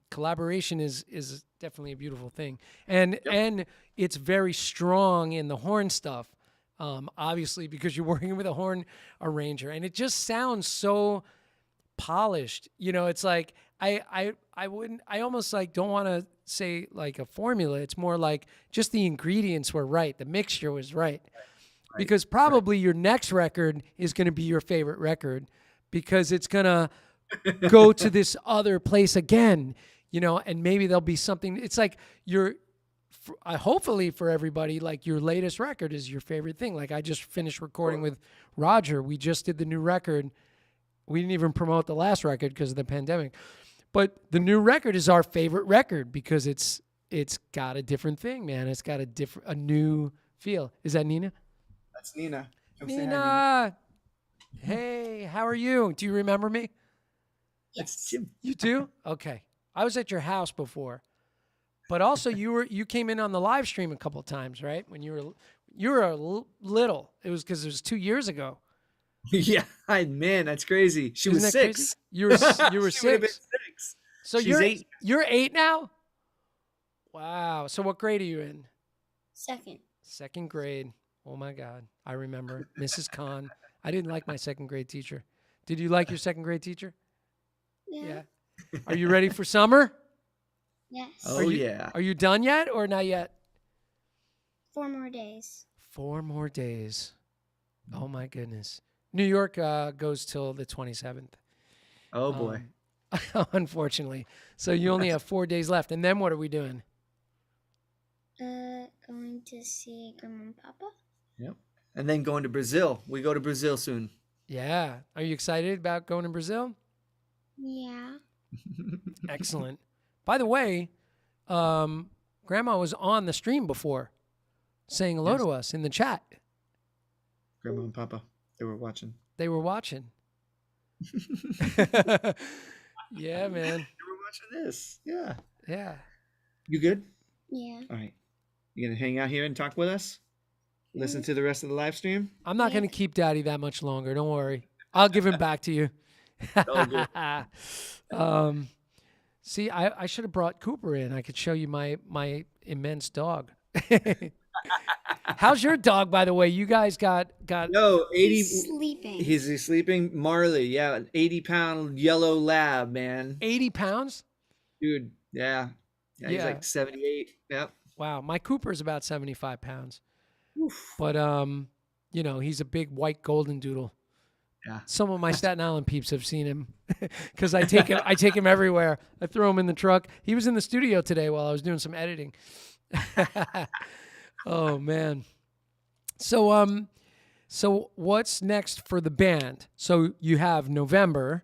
Collaboration is definitely a beautiful thing, and it's very strong in the horn stuff. Obviously, because you're working with a horn arranger, and it just sounds so polished. It's like I almost like don't want to say like a formula. It's more like just the ingredients were right, the mixture was right. Because probably your next record is going to be your favorite record because it's going to go to this other place again, and maybe there'll be something. It's like hopefully for everybody, like your latest record is your favorite thing. Like I just finished recording with Roger. We just did the new record. We didn't even promote the last record because of the pandemic. But the new record is our favorite record because it's got a different thing, man. It's got a new feel. Is that Nina? That's Nina. Come say hi, Nina. Hey, how are you? Do you remember me? That's Jim. You do? Okay. I was at your house before. But also you came in on the live stream a couple of times, right? When you were little. It was because it was 2 years ago. Yeah, man, that's crazy. She was 6. Crazy? You were She would have been 6. 6. So She's 8. You're 8 now? Wow. So what grade are you in? Second grade. Oh my God. I remember Mrs. Khan. I didn't like my second grade teacher. Did you like your second grade teacher? Yeah. Are you ready for summer? Yes. Oh, yeah. Are you done yet or not yet? 4 more days. 4 more days. Oh my goodness. New York goes till the 27th. Oh, boy. Unfortunately. So you only have 4 days left. And then what are we doing? Going to see Grandma and Papa. Yep. And then going to Brazil. We go to Brazil soon. Yeah. Are you excited about going to Brazil? Yeah. Excellent. By the way, Grandma was on the stream before saying hello to us in the chat. Grandma and Papa, they were watching. They were watching. Yeah, man. They were watching this. Yeah. Yeah. You good? Yeah. All right. You going to hang out here and talk with us? Listen to the rest of the live stream? I'm not going to keep Daddy that much longer. Don't worry. I'll give him back to you. See, I should have brought Cooper in. I could show you my immense dog. How's your dog, by the way? You guys got No, 80. He's sleeping. He's sleeping. Marley, yeah, an 80-pound yellow lab, man. 80 pounds? Dude, yeah. He's Yeah. like 78. Yep. Wow. My Cooper's about 75 pounds. Oof. But, he's a big white golden doodle. Yeah. Some of my Staten Island peeps have seen him because I take him everywhere. I throw him in the truck. He was in the studio today while I was doing some editing. Oh man. So what's next for the band? So you have November.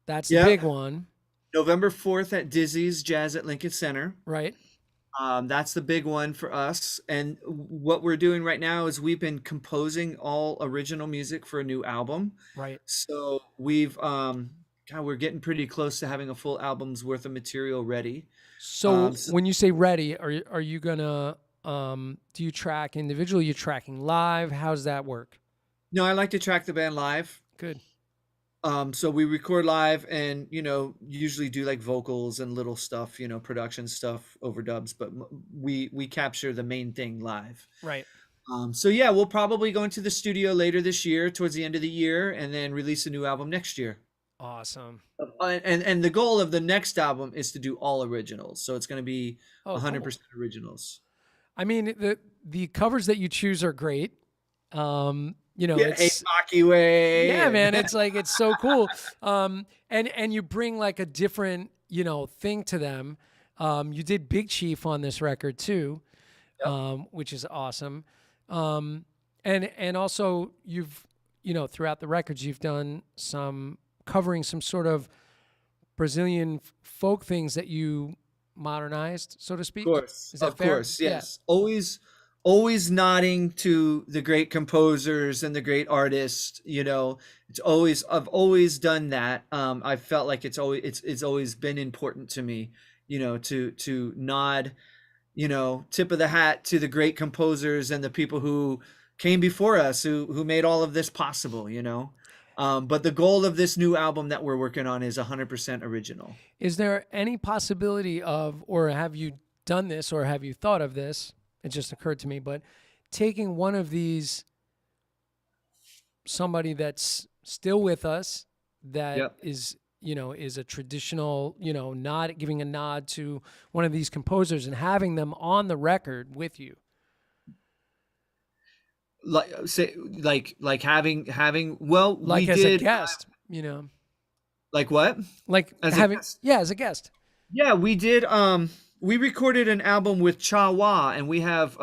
That's the big one. November 4th at Dizzy's Jazz at Lincoln Center. Right. That's the big one for us. And what we're doing right now is we've been composing all original music for a new album. Right. So we're getting pretty close to having a full album's worth of material ready. So when you say ready, are you gonna do you track individually? You tracking live? How does that work? No, I like to track the band live. Good. So we record live and, usually do like vocals and little stuff, production stuff, overdubs, but we capture the main thing live. Right. So yeah, we'll probably go into the studio later this year, towards the end of the year, and then release a new album next year. Awesome. And the goal of the next album is to do all originals. So it's going to be 100% cool. originals. I mean, the covers that you choose are great. It's Maki Way. Yeah, man, it's like it's so cool. And you bring like a different, thing to them. You did Big Chief on this record too, which is awesome. And also you've, throughout the records you've done some covering some sort of Brazilian folk things that you modernized, so to speak. Of course. Is that of fair? course, yes. Yeah. Always nodding to the great composers and the great artists. I've always done that. I felt like it's always been important to me, to nod, tip of the hat to the great composers and the people who, came before us who made all of this possible, but the goal of this new album that we're working on is 100% original. Is there any possibility of, or have you done this, or have you thought of this? It just occurred to me, but taking one of these, somebody that's still with us, that Yep. is, is a traditional, giving a nod to one of these composers and having them on the record with you. Like having well, Like we as did a guest, like what? like As a having, guest? yeah, as a guest. Yeah, we did. We recorded an album with Cha Wa, and we have,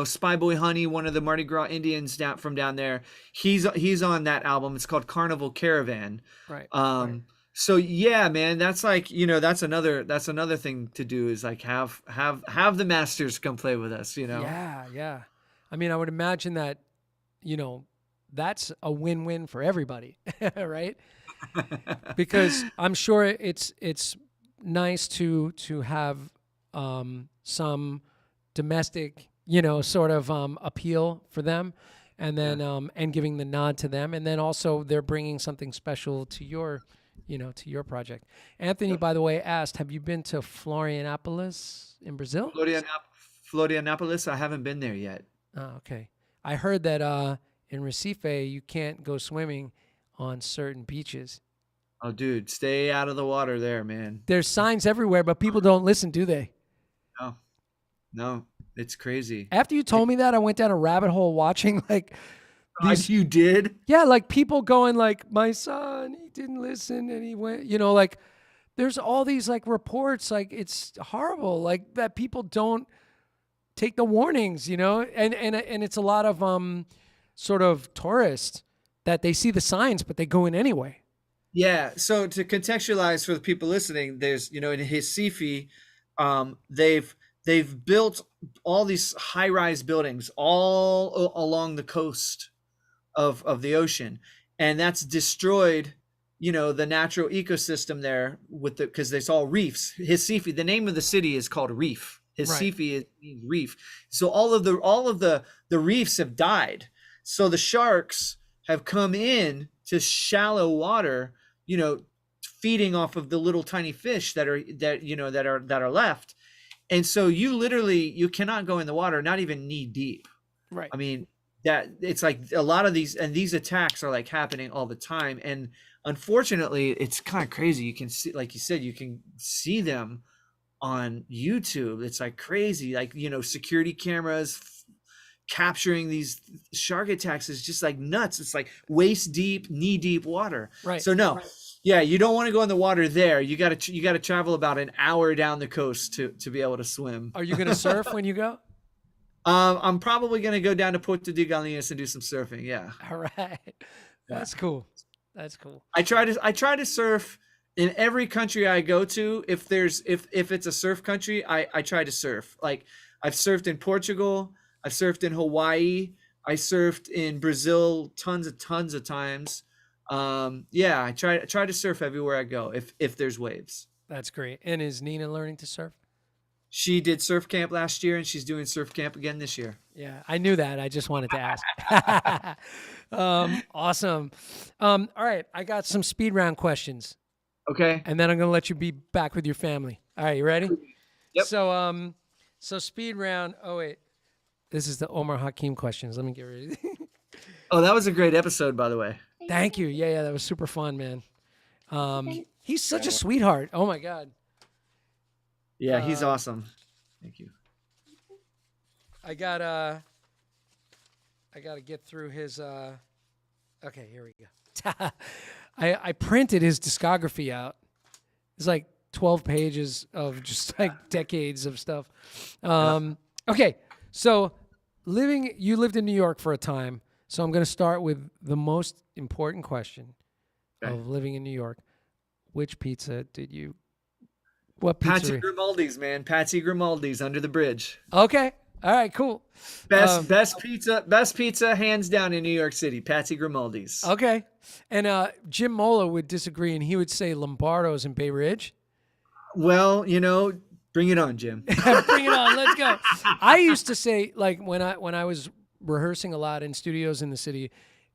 Spy Boy Honey, one of the Mardi Gras Indians from down there. He's on that album. It's called Carnival Caravan. Right. So yeah, man, that's like, that's another thing to do, is like have the masters come play with us, Yeah, yeah. I mean, I would imagine that, that's a win-win for everybody, right? Because I'm sure it's nice to have some domestic, sort of appeal for them, and then and giving the nod to them, and then also they're bringing something special to your, to your project. Anthony, by the way, asked, have you been to Florianopolis in Brazil? Florianopolis, I haven't been there yet. Oh, okay. I heard that in Recife you can't go swimming on certain beaches. Oh, dude, stay out of the water there, man. There's signs everywhere, but people don't listen, do they? No, it's crazy. After you told me that, I went down a rabbit hole watching like these. You did? Yeah, like people going like, my son, he didn't listen and he went, like there's all these like reports, like it's horrible, like that people don't take the warnings, and it's a lot of sort of tourists that they see the signs, but they go in anyway. Yeah. So to contextualize for the people listening, there's, in Recife, they've built all these high-rise buildings all along the coast of the ocean, and that's destroyed, the natural ecosystem there because there's all reefs. Recife, the name of the city is called Reef. Recife means reef. So all of the reefs have died. So the sharks have come in to shallow water, feeding off of the little tiny fish that are left. And so you cannot go in the water, not even knee deep. Right. I mean, that it's like a lot of these attacks are like happening all the time. And unfortunately, it's kind of crazy. You can see, like you said, you can see them on YouTube. It's like crazy, like, security cameras capturing these shark attacks is just like nuts. It's like waist deep, knee deep water. Right. So no, yeah, you don't want to go in the water there. You got to travel about an hour down the coast to be able to swim. Are you going to surf when you go? I'm probably going to go down to Porto de Galinhas and do some surfing. Yeah. All right. That's cool. That's cool. I try to surf in every country I go to. If it's a surf country, I try to surf. Like I've surfed in Portugal, I've surfed in Hawaii, I surfed in Brazil tons of times. Yeah, I try to surf everywhere I go if there's waves. That's great. And is Nina learning to surf? She did surf camp last year, and she's doing surf camp again this year. Yeah, I knew that. I just wanted to ask. Awesome. All right, I got some speed round questions. Okay. And then I'm going to let you be back with your family. All right, you ready? Yep. So speed round. Oh, wait. This is the Omar Hakim questions. Let me get ready. Oh, that was a great episode, by the way. Thank you. Yeah, that was super fun, man. He's such a sweetheart. Oh, my God. Yeah, he's awesome. Thank you. I gotta get through his. Okay, here we go. I printed his discography out. It's like 12 pages of just like decades of stuff. Okay, so you lived in New York for a time, so I'm going to start with the most important question of living in New York. Which pizza did you? What pizza? Patsy Grimaldi's, man. Patsy Grimaldi's under the bridge. Okay. All right, cool. Best pizza hands down in New York City. Patsy Grimaldi's. Okay. And Jim Mola would disagree, and he would say Lombardo's in Bay Ridge. Well, bring it on, Jim. Bring it on. Let's go. I used to say, like, when I was rehearsing a lot in studios in the city,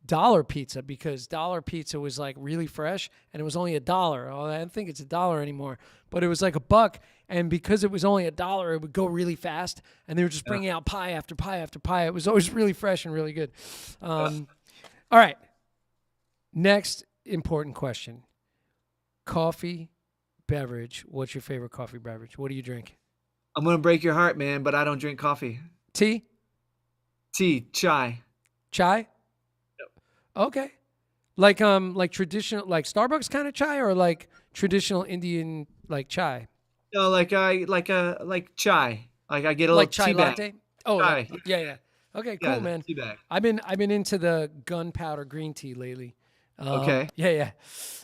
dollar pizza, because dollar pizza was like really fresh and it was only $1. Oh, I don't think it's $1 anymore, but it was like $1. And because it was only $1, it would go really fast. And they were just bringing out pie after pie after pie. It was always really fresh and really good. All right. Next important question. Coffee, beverage. What's your favorite coffee beverage? What do you drink? I'm gonna break your heart, man, but I don't drink coffee. Tea? Tea, chai. Chai? Okay. Like traditional, like Starbucks kind of chai, or like traditional Indian like chai? No, like chai. Like I get a little Like chai tea bag. latte? Oh, Chai. yeah. Okay, cool, Yeah, man. tea bag. I've been into the gunpowder green tea lately. Okay. Yeah.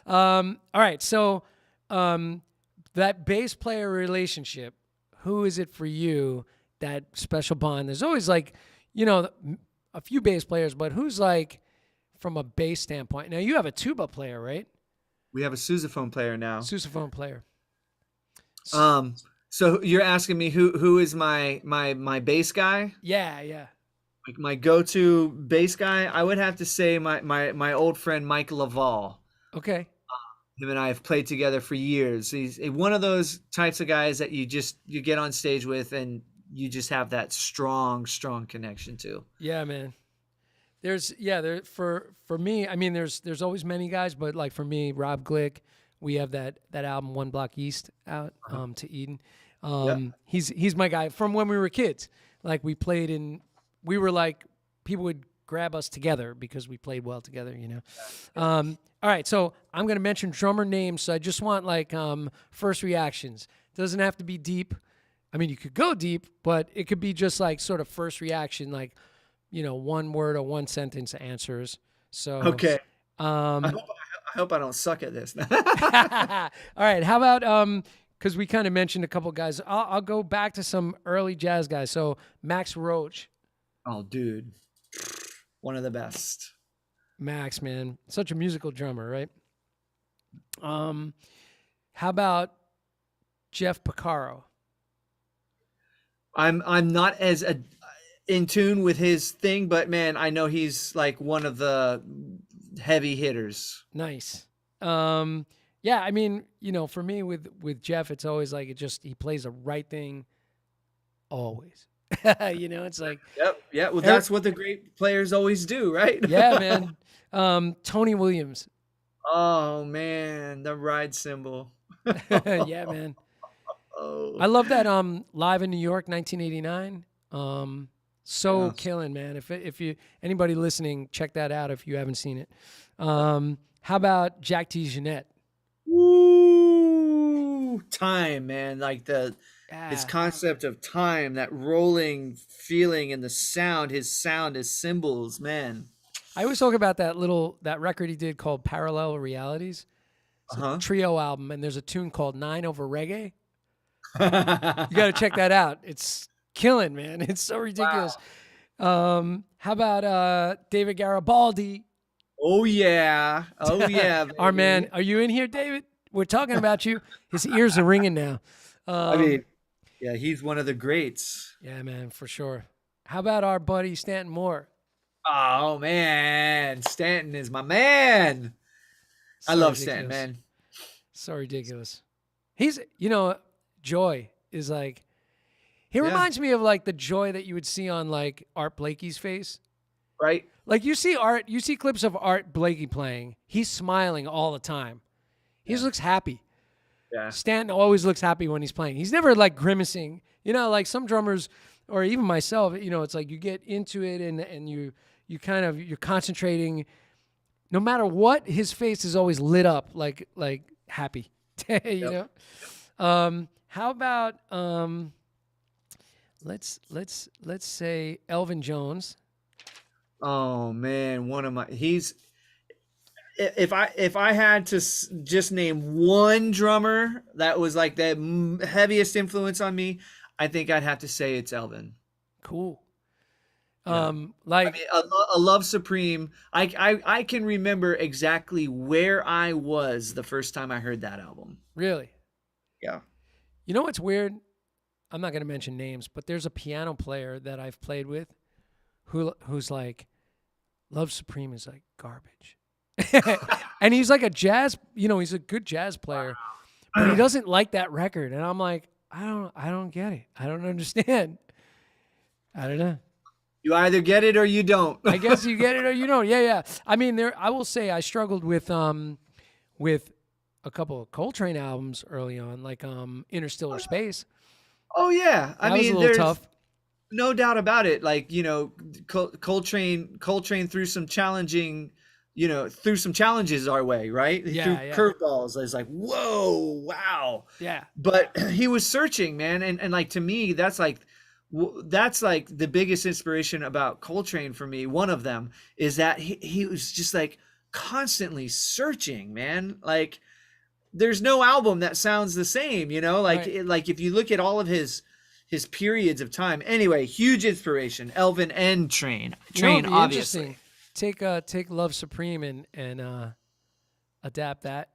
All right. So, that bass player relationship, who is it for you? That special bond. There's always like, a few bass players, but who's like from a bass standpoint? Now you have a tuba player, right? We have a sousaphone player now. Sousaphone player. So you're asking me who is my bass guy? Yeah. Like my go-to bass guy? I would have to say my old friend Mike Laval. Okay. Him and I have played together for years. He's one of those types of guys that you get on stage with and you just have that strong connection to. Yeah, man. For me, I mean, there's always many guys, but like for me, Rob Glick, we have that album One Block East out to Eden. He's my guy from when we were kids. Like we were like, people would grab us together because we played well together, All right, so I'm gonna mention drummer names. So I just want like first reactions. Doesn't have to be deep. I mean, you could go deep, but it could be just like sort of first reaction, like, one word or one sentence answers. So Okay. I hope I don't suck at this. All right. How about because we kind of mentioned a couple guys. I'll go back to some early jazz guys. So Max Roach. Oh, dude, one of the best. Max, man, such a musical drummer, right? How about Jeff Porcaro? I'm not as in tune with his thing, but man, I know he's like one of the heavy hitters. Nice. Yeah, I mean, for me with Jeff, it's always like he plays the right thing always. It's like Yep. Well, that's what the great players always do, right? Yeah, man. Tony Williams. Oh man, the ride cymbal. Yeah, man. Oh. I love that Live in New York 1989. Killing, man. If you anybody listening, check that out if you haven't seen it. How about Jack T. Jeanette? Ooh, time, man. Like his concept of time, that rolling feeling and the sound, his cymbals, man. I always talk about that record he did called Parallel Realities. It's a trio album, and there's a tune called 9 Over Reggae. You got to check that out. It's killing, man. It's so ridiculous. Wow. How about David Garibaldi? Oh yeah. Our man, are you in here, David? We're talking about you. His ears are ringing now. I mean, yeah, he's one of the greats. Yeah, man, for sure. How about our buddy Stanton Moore? Oh man, Stanton is my man. I love Stanton, man. So ridiculous. He's, Joy is like, he reminds me of like the joy that you would see on like Art Blakey's face. Right. Like you see clips of Art Blakey playing. He's smiling all the time. He just looks happy. Yeah. Stanton always looks happy when he's playing. He's never like grimacing. Like some drummers, or even myself, it's like you get into it and you're concentrating. No matter what, his face is always lit up like happy. Know? How about let's say Elvin Jones. Oh man, if I had to just name one drummer that was like the heaviest influence on me, I think I'd have to say it's Elvin. Cool. A Love Supreme. I can remember exactly where I was the first time I heard that album. Really? Yeah. You know what's weird? I'm not going to mention names, but there's a piano player that I've played with who's like, Love Supreme is like garbage. And he's like a jazz, he's a good jazz player, but he doesn't like that record. And I'm like, I don't get it. I don't understand. I don't know. You either get it or you don't. I guess you get it or you don't. Yeah. I mean, I will say I struggled with a couple of Coltrane albums early on, like Interstellar Space. Oh yeah, That was a little tough. No doubt about it. Like, Coltrane threw some challenging, threw some challenges our way, right? He threw curveballs. I was like, whoa, wow. Yeah. But he was searching, man. And like, to me, that's like the biggest inspiration about Coltrane for me. One of them is that he was just like constantly searching, man. Like, there's no album that sounds the same, like, Right. like if you look at all of his periods of time. Anyway, huge inspiration. Elvin and Train, It'd be obviously. interesting. Take Love Supreme and adapt that.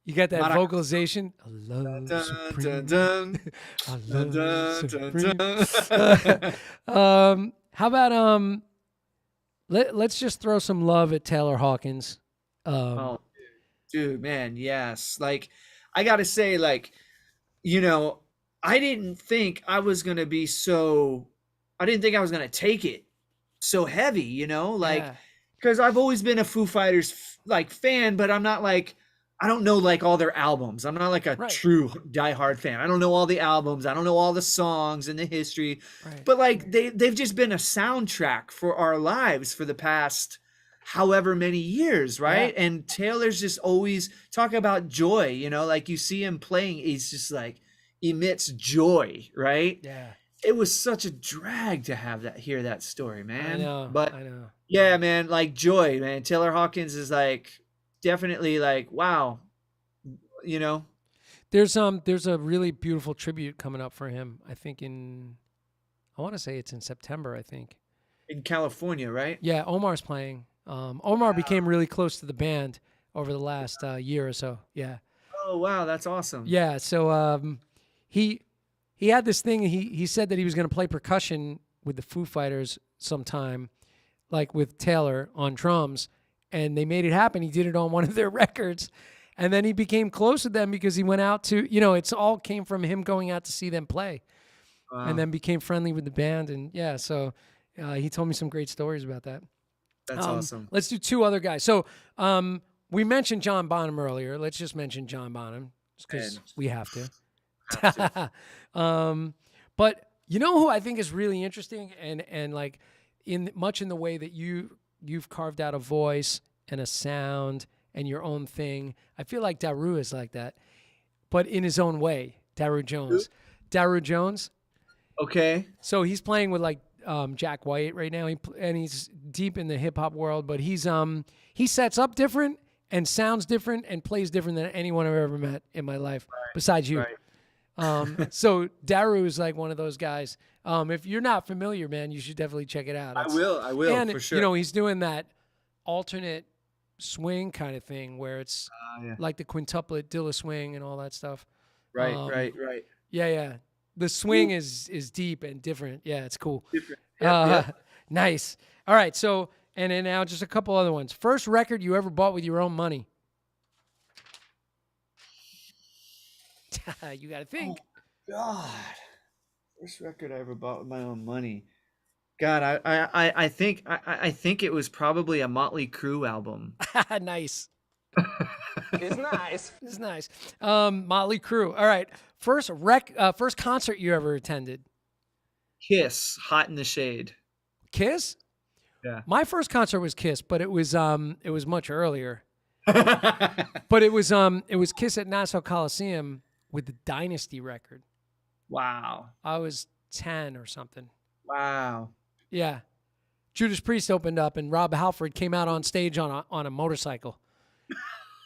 You got that vocalization. I love Dun, Supreme. dun, dun. I Dun, love dun, Supreme. dun. How about let's just throw some love at Taylor Hawkins. Oh, dude, man, yes. Like, I gotta say, like, I didn't think I was gonna take it so heavy, like, Yeah. because I've always been a Foo Fighters fan, but I'm not like, I don't know like all their albums. I'm not like a true diehard fan. I don't know all the albums. I don't know all the songs and the history, but like they've just been a soundtrack for our lives for the past however many years, right? Yeah. And Taylor's just always talking about joy, like you see him playing, he's just like emits joy, right? Yeah. It was such a drag to hear that story, man. I know. But I know. yeah, man, like joy, man. Taylor Hawkins is like definitely like, wow, There's a really beautiful tribute coming up for him. I think I want to say it's in September, I think. In California, right? Yeah, Omar's playing. Omar became really close to the band over the last year or so. Yeah. Oh, wow, that's awesome. Yeah, so he had this thing. He said that he was going to play percussion with the Foo Fighters sometime, like with Taylor on drums, and they made it happen. He did it on one of their records, and then he became close with them because he went out to, it's all came from him going out to see them play, and then became friendly with the band, and yeah, so he told me some great stories about that. That's awesome. Let's do two other guys. So we mentioned John Bonham earlier. Let's just mention John Bonham because we have to. But you know who I think is really interesting and like in the way that you've carved out a voice and a sound and your own thing. I feel like Daru is like that, but in his own way. Daru Jones. Daru Jones. Okay. So he's playing with like Jack White right now, and he's deep in the hip hop world. But he sets up different and sounds different and plays different than anyone I've ever met in my life, besides you. Right. So Daru is like one of those guys. If you're not familiar, man, you should definitely check it out. I will and, for sure. He's doing that alternate swing kind of thing where it's like the quintuplet Dilla swing and all that stuff. Right. Yeah. The swing is deep and different. Yeah, it's cool. Different. Nice. All right, so and then now just a couple other ones. First record you ever bought with your own money? You got to think. Oh, God. First record I ever bought with my own money. God, I think it was probably a Motley Crue album. Nice. It's nice. Motley Crue. All right. First concert you ever attended? Kiss, Hot in the Shade. Kiss? Yeah. My first concert was Kiss, but it was much earlier. But it was Kiss at Nassau Coliseum with the Dynasty record. Wow. I was 10 or something. Wow. Yeah. Judas Priest opened up and Rob Halford came out on stage on a motorcycle.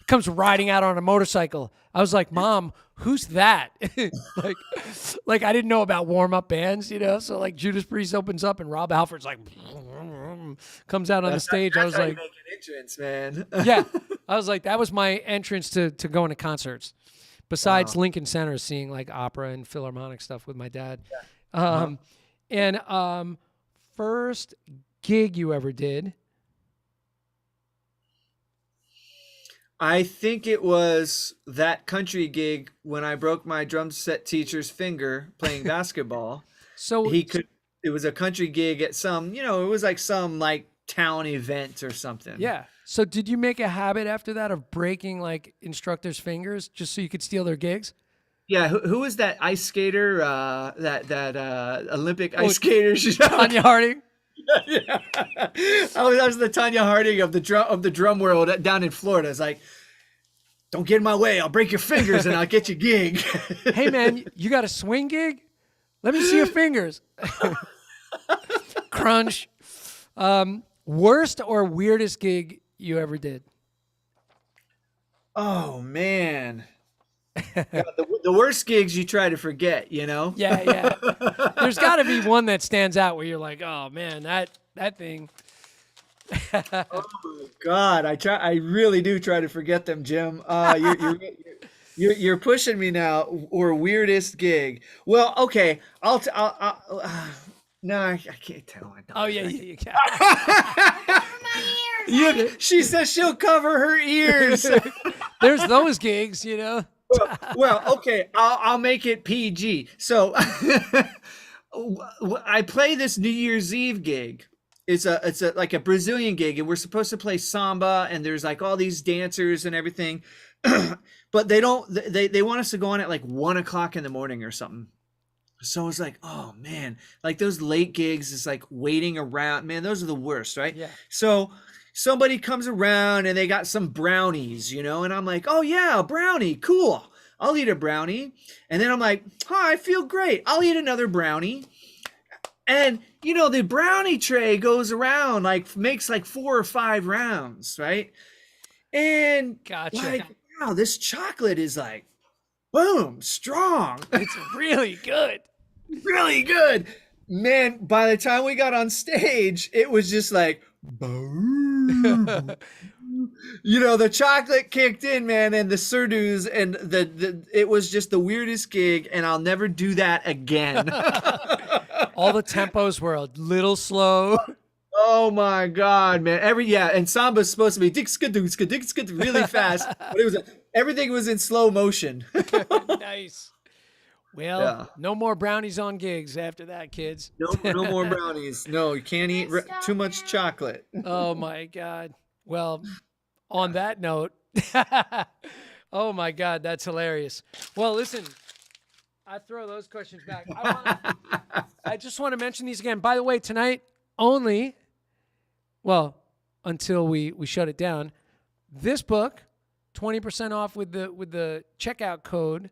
Comes riding out on a motorcycle. I was like, Mom, who's that? like I didn't know about warm-up bands, So like Judas Priest opens up and Rob Halford's like comes out on the stage. I was like, make an entrance, man. yeah. I was like, that was my entrance to going to concerts. Besides Lincoln Center, seeing like opera and philharmonic stuff with my dad. Yeah. And first gig you ever did? I think it was that country gig when I broke my drum set teacher's finger playing basketball. So He could. It was a country gig at some, it was like some like town event or something. yeah. So did you make a habit after that of breaking like instructors' fingers just so you could steal their gigs? Yeah, who was that ice skater? That Olympic ice skater? Tanya Harding. Yeah. I was the Tanya Harding of the drum world down in Florida. It's like, don't get in my way. I'll break your fingers and I'll get your gig. Hey man, you got a swing gig? Let me see your fingers. Crunch. Worst or weirdest gig you ever did? Oh man. Yeah, the worst gigs you try to forget, Yeah, yeah. There's got to be one that stands out where you're like, oh man, that thing. Oh my God, I really do try to forget them, Jim. You're pushing me now. Or weirdest gig? Well, okay, no, I can't tell. Oh yeah, you can. She says she'll cover her ears. There's those gigs, Well, okay, I'll make it PG. So I play this New Year's Eve gig. It's like a Brazilian gig, and we're supposed to play samba, and there's like all these dancers and everything, but they want us to go on at like 1:00 in the morning or something. So it's like, oh man, like those late gigs is like waiting around. Man, those are the worst, right? Yeah. So somebody comes around and they got some brownies, and I'm like, oh yeah, a brownie, cool. I'll eat a brownie. And then I'm like, I feel great. I'll eat another brownie. And the brownie tray goes around, like makes like 4 or 5 rounds, right? And Gotcha. Like, wow, this chocolate is like, boom, strong. It's really good. Really good. Man, by the time we got on stage, it was just like, boom. The chocolate kicked in, man, and the surdos, and it was just the weirdest gig, and I'll never do that again. All the tempos were a little slow. Oh my God, man. And samba's supposed to be really fast, but everything was in slow motion. Nice. Well, Yeah. no more brownies on gigs after that, kids. No more brownies. No, you can't eat too much chocolate. Oh my God. Well, on that note, oh my God, that's hilarious. Well, listen, I throw those questions back. I just want to mention these again. By the way, tonight only, until we shut it down, this book, 20% off with the checkout code,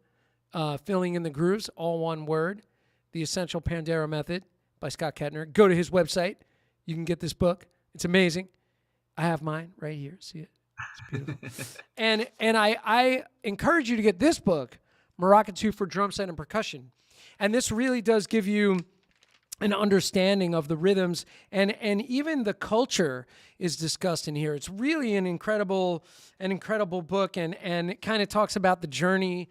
Filling in the Grooves, all one word, The Essential Pandeiro Method by Scott Kettner. Go to his website. You can get this book. It's amazing. I have mine right here. See it? It's beautiful. and I encourage you to get this book, Maracatu for Drum Set and Percussion. And this really does give you an understanding of the rhythms, and even the culture is discussed in here. It's really an incredible book, and it kind of talks about the journey,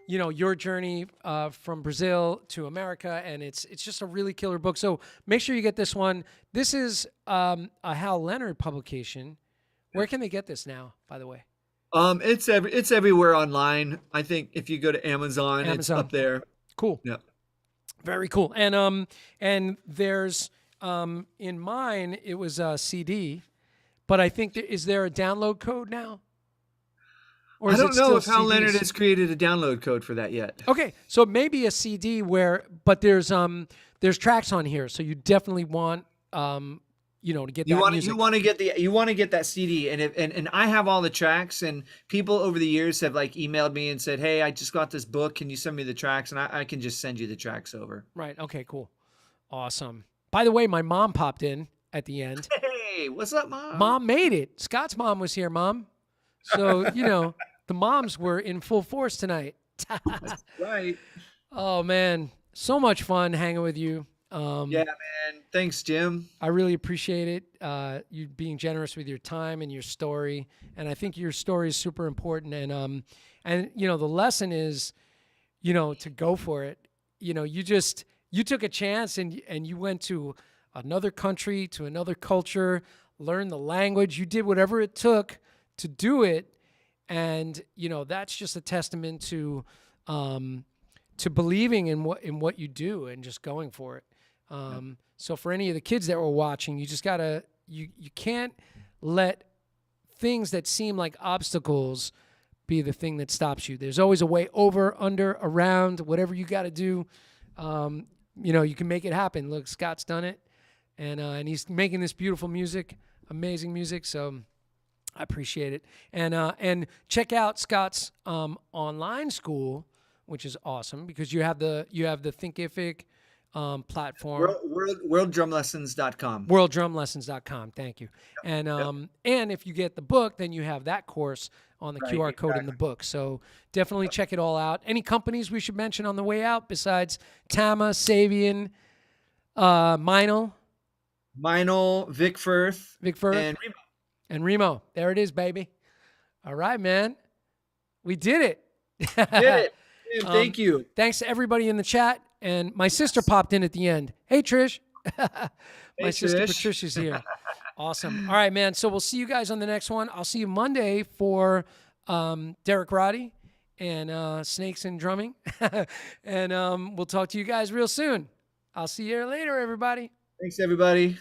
your journey from Brazil to America, and it's just a really killer book. So make sure you get this one. This is a Hal Leonard publication. Where can they get this now, by the way? It's everywhere online. I think if you go to Amazon, it's up there. Cool. Yeah. Very cool. And there's in mine it was a CD, but I think is there a download code now? Or I don't know if Hal CDs? Leonard has created a download code for that yet. Okay, so maybe a CD but there's tracks on here, so you definitely want to get that music. You want to get that CD, and I have all the tracks, and people over the years have like emailed me and said, hey, I just got this book, can you send me the tracks? And I can just send you the tracks over. Right. Okay, cool. Awesome. By the way, my mom popped in at the end. Hey, what's up, Mom? Mom made it. Scott's mom was here, Mom. So, the moms were in full force tonight. That's right. Oh man, so much fun hanging with you. Yeah, man. Thanks, Jim. I really appreciate it. You being generous with your time and your story, and I think your story is super important. And the lesson is, to go for it. You you took a chance and you went to another country, to another culture, learned the language. You did whatever it took to do it. And, you know, that's just a testament to believing in what you do and just going for it. So for any of the kids that were watching, you just gotta, you can't let things that seem like obstacles be the thing that stops you. There's always a way over, under, around, whatever you got to do. You know, you can make it happen. Look, Scott's done it, and he's making this beautiful music, amazing music. So I appreciate it. And check out Scott's online school, which is awesome because you have the Thinkific platform. Worlddrumlessons.com. Worlddrumlessons.com. Thank you. And and if you get the book, then you have that course on the QR code in the book. So definitely check it all out. Any companies we should mention on the way out besides Tama, Savian, Meinl, Vic Firth, and Remo. And Remo. There it is, baby. All right, man. We did it. Did it. Man, thank you. Thanks to everybody in the chat. And my sister popped in at the end. Hey, Trish. My sister Patricia's here. Awesome. All right, man. So we'll see you guys on the next one. I'll see you Monday for Derek Roddy and Snakes and Drumming. And we'll talk to you guys real soon. I'll see you later, everybody. Thanks, everybody.